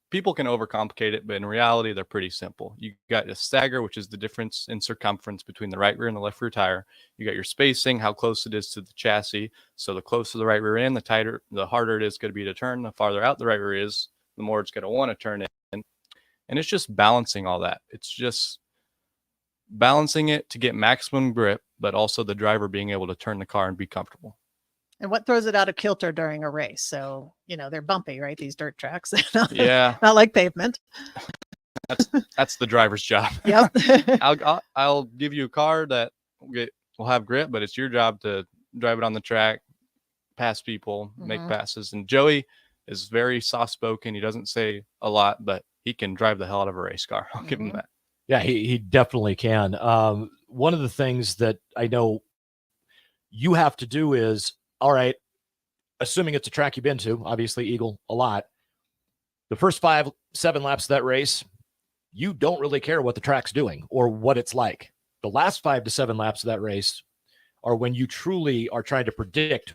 people can overcomplicate it, but in reality, they're pretty simple. You got a stagger, which is the difference in circumference between the right rear and the left rear tire. You got your spacing, how close it is to the chassis. So the closer the right rear in, the harder it is going to be to turn. The farther out the right rear is, the more it's going to want to turn in. And it's just balancing all that. It's just balancing it to get maximum grip, but also the driver being able to turn the car and be comfortable.
And what throws it out of kilter during a race? So, they're bumpy, right? These dirt tracks.
Yeah.
Not like pavement.
That's the driver's job.
Yep.
I'll give you a car that will have grip, but it's your job to drive it on the track, pass people, make passes. And Joey is very soft-spoken. He doesn't say a lot, but he can drive the hell out of a race car. I'll give him that.
Yeah, he definitely can. One of the things that I know you have to do is, all right, assuming it's a track you've been to, obviously Eagle a lot, the first 5-7 laps of that race, you don't really care what the track's doing or what it's like. The last 5 to 7 laps of that race are when you truly are trying to predict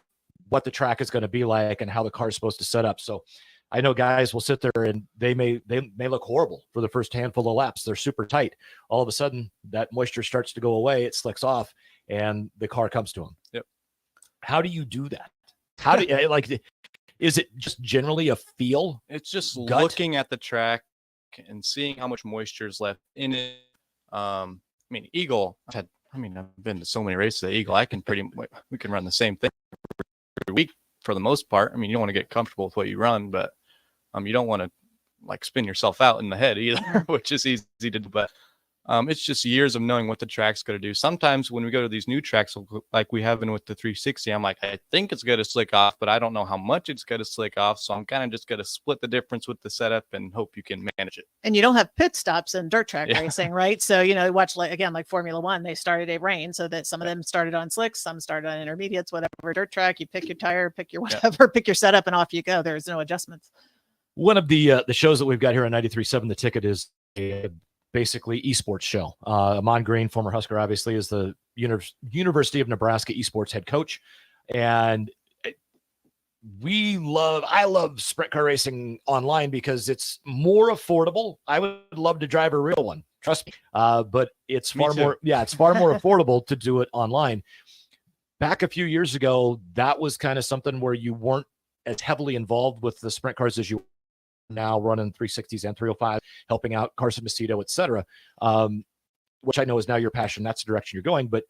what the track is going to be like and how the car is supposed to set up. So I know guys will sit there and they may look horrible for the first handful of laps. They're super tight. All of a sudden, that moisture starts to go away. It slicks off, and the car comes to them.
Yep.
How do you do that? How do you is it just generally a feel?
It's just
gut?
looking at the track and seeing how much moisture is left in it. Eagle, I've been to so many races at Eagle. We can run the same thing every week for the most part. You don't want to get comfortable with what you run, but you don't want to spin yourself out in the head either, which is easy to do. But it's just years of knowing what the track's going to do. Sometimes when we go to these new tracks, like we have been with the 360, I'm like, I think it's going to slick off, but I don't know how much it's going to slick off. So I'm kind of just going to split the difference with the setup and hope you can manage it.
And you don't have pit stops in dirt track racing, right? So, watch like Formula One, they started a rain so that some of them started on slicks, some started on intermediates, whatever dirt track, you pick your tire, pick your whatever, pick your setup, and off you go. There's no adjustments.
One of the shows that we've got here on 93.7 The Ticket is basically esports show. Amon Green, former Husker, obviously, is the University of Nebraska esports head coach. And I love sprint car racing online because it's more affordable. I would love to drive a real one, trust me. But it's far more affordable to do it online. Back a few years ago, that was kind of something where you weren't as heavily involved with the sprint cars as you now, running 360s and 305, helping out Carson Macedo, etc., which I know is now your passion. That's the direction you're going. But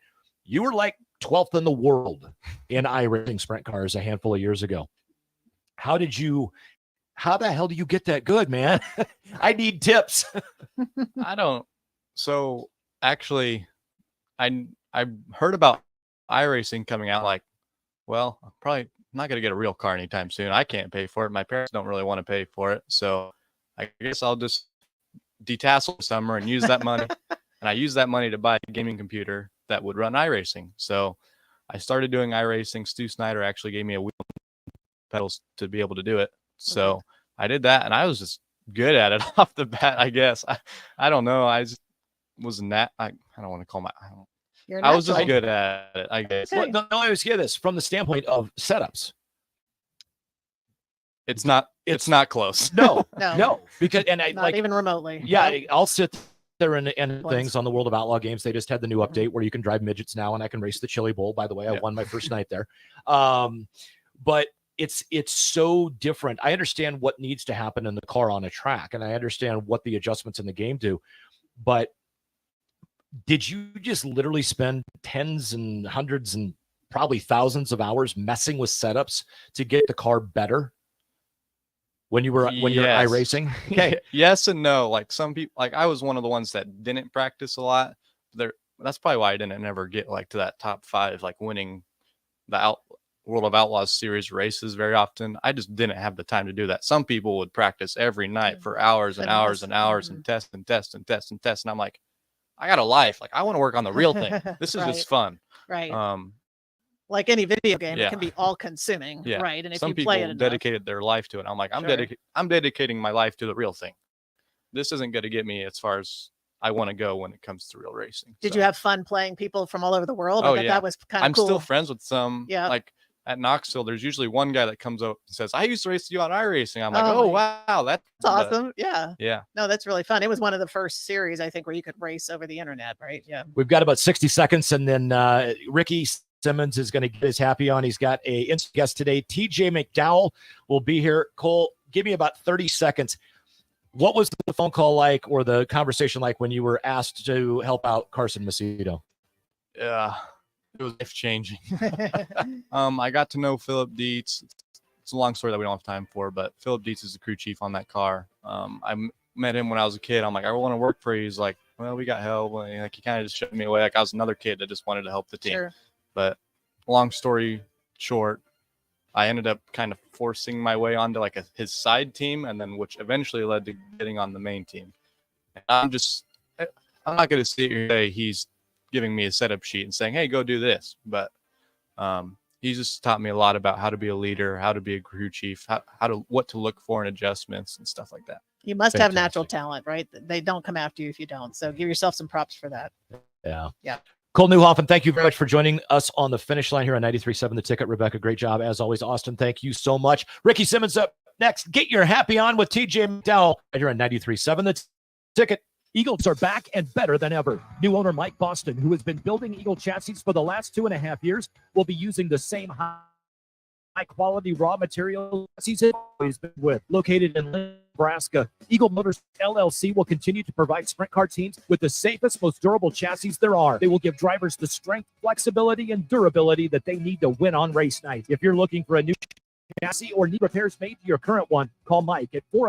you were like 12th in the world in iRacing sprint cars a handful of years ago. How the hell do you get that good, man? I need tips.
I don't. So actually, I heard about iRacing coming out I'm probably not going to get a real car anytime soon. I can't pay for it. My parents don't really want to pay for it. So I guess I'll just detassel this summer and use that money. And I use that money to buy a gaming computer that would run iRacing. So I started doing iRacing. Stu Snyder actually gave me a wheel and pedals to be able to do it. So I did that, and I was just good at it off the bat, I guess. I don't know. I just wasn't that. I don't want to call I was just good at it, I guess.
Well, no, I always hear this from the standpoint of setups.
It's not close.
No,
No.
Because
not even remotely.
Yeah, I'll sit there and things on the World of Outlaw games. They just had the new update where you can drive midgets now, and I can race the Chili Bowl. By the way, I won my first night there. But it's so different. I understand what needs to happen in the car on a track, and I understand what the adjustments in the game do. But did you just literally spend tens and hundreds and probably thousands of hours messing with setups to get the car better when you're iRacing? Okay.
Yes and no. Some people, I was one of the ones that didn't practice a lot. That's probably why I didn't never get to that top 5, winning the World of Outlaws series races very often. I just didn't have the time to do that. Some people would practice every night for hours and hours and hours and test and test and test and test. And I'm like, I got a life. I want to work on the real thing. This is just fun.
Right. Like any video game,
Yeah.
it can be all consuming.
Yeah.
Right. And if
some
you
people
play it enough,
dedicated their life to it. I'm like, I'm dedicating my life to the real thing. This isn't going to get me as far as I want to go when it comes to real racing.
did you have fun playing people from all over the world?
Oh,
I bet
yeah.
that was kind of
I'm
cool.
still friends with some.
Yeah.
at Knoxville, there's usually one guy that comes up and says, I used to race you on iRacing. I'm like,
Oh
oh,
my-
wow, that's
awesome. Yeah.
Yeah.
No, that's really fun. It was one of the first series, I think, where you could race over the internet, right? Yeah.
We've got about 60 seconds, and then Ricky Simmons is going to get his happy on. He's got a instant guest today. TJ McDowell will be here. Cole, give me about 30 seconds. What was the phone call like or the conversation like when you were asked to help out Carson Macedo?
Yeah, it was life changing. I got to know Philip Dietz. It's a long story that we don't have time for, but Philip Dietz is the crew chief on that car. Met him when I was a kid. I'm like, I want to work for you. He's like, well, we got help. Like, he kind of just shoved me away. Like, I was another kid that just wanted to help the team.
Sure.
But long story short, I ended up kind of forcing my way onto like his side team, and then which eventually led to getting on the main team. And I'm not going to sit here and say he's giving me a setup sheet and saying, hey, go do this. But he just taught me a lot about how to be a leader, how to be a crew chief, what to look for in adjustments and stuff like that.
You must have natural talent, right? They don't come after you if you don't. So give yourself some props for that.
Yeah.
Yeah.
Cole Newhoffen, thank you very much for joining us on the finish line here on 93.7 The Ticket. Rebecca, great job as always. Austin, thank you so much. Ricky Simmons up next. Get your happy on with TJ McDowell right here on 93.7 The Ticket.
Eagles are back and better than ever. New owner Mike Boston, who has been building Eagle chassis for the last 2.5 years, will be using the same high-quality raw material he's always been with. Located in Nebraska, Eagle Motors LLC will continue to provide sprint car teams with the safest, most durable chassis there are. They will give drivers the strength, flexibility, and durability that they need to win on race night. If you're looking for a new chassis or need repairs made to your current one, call Mike at 4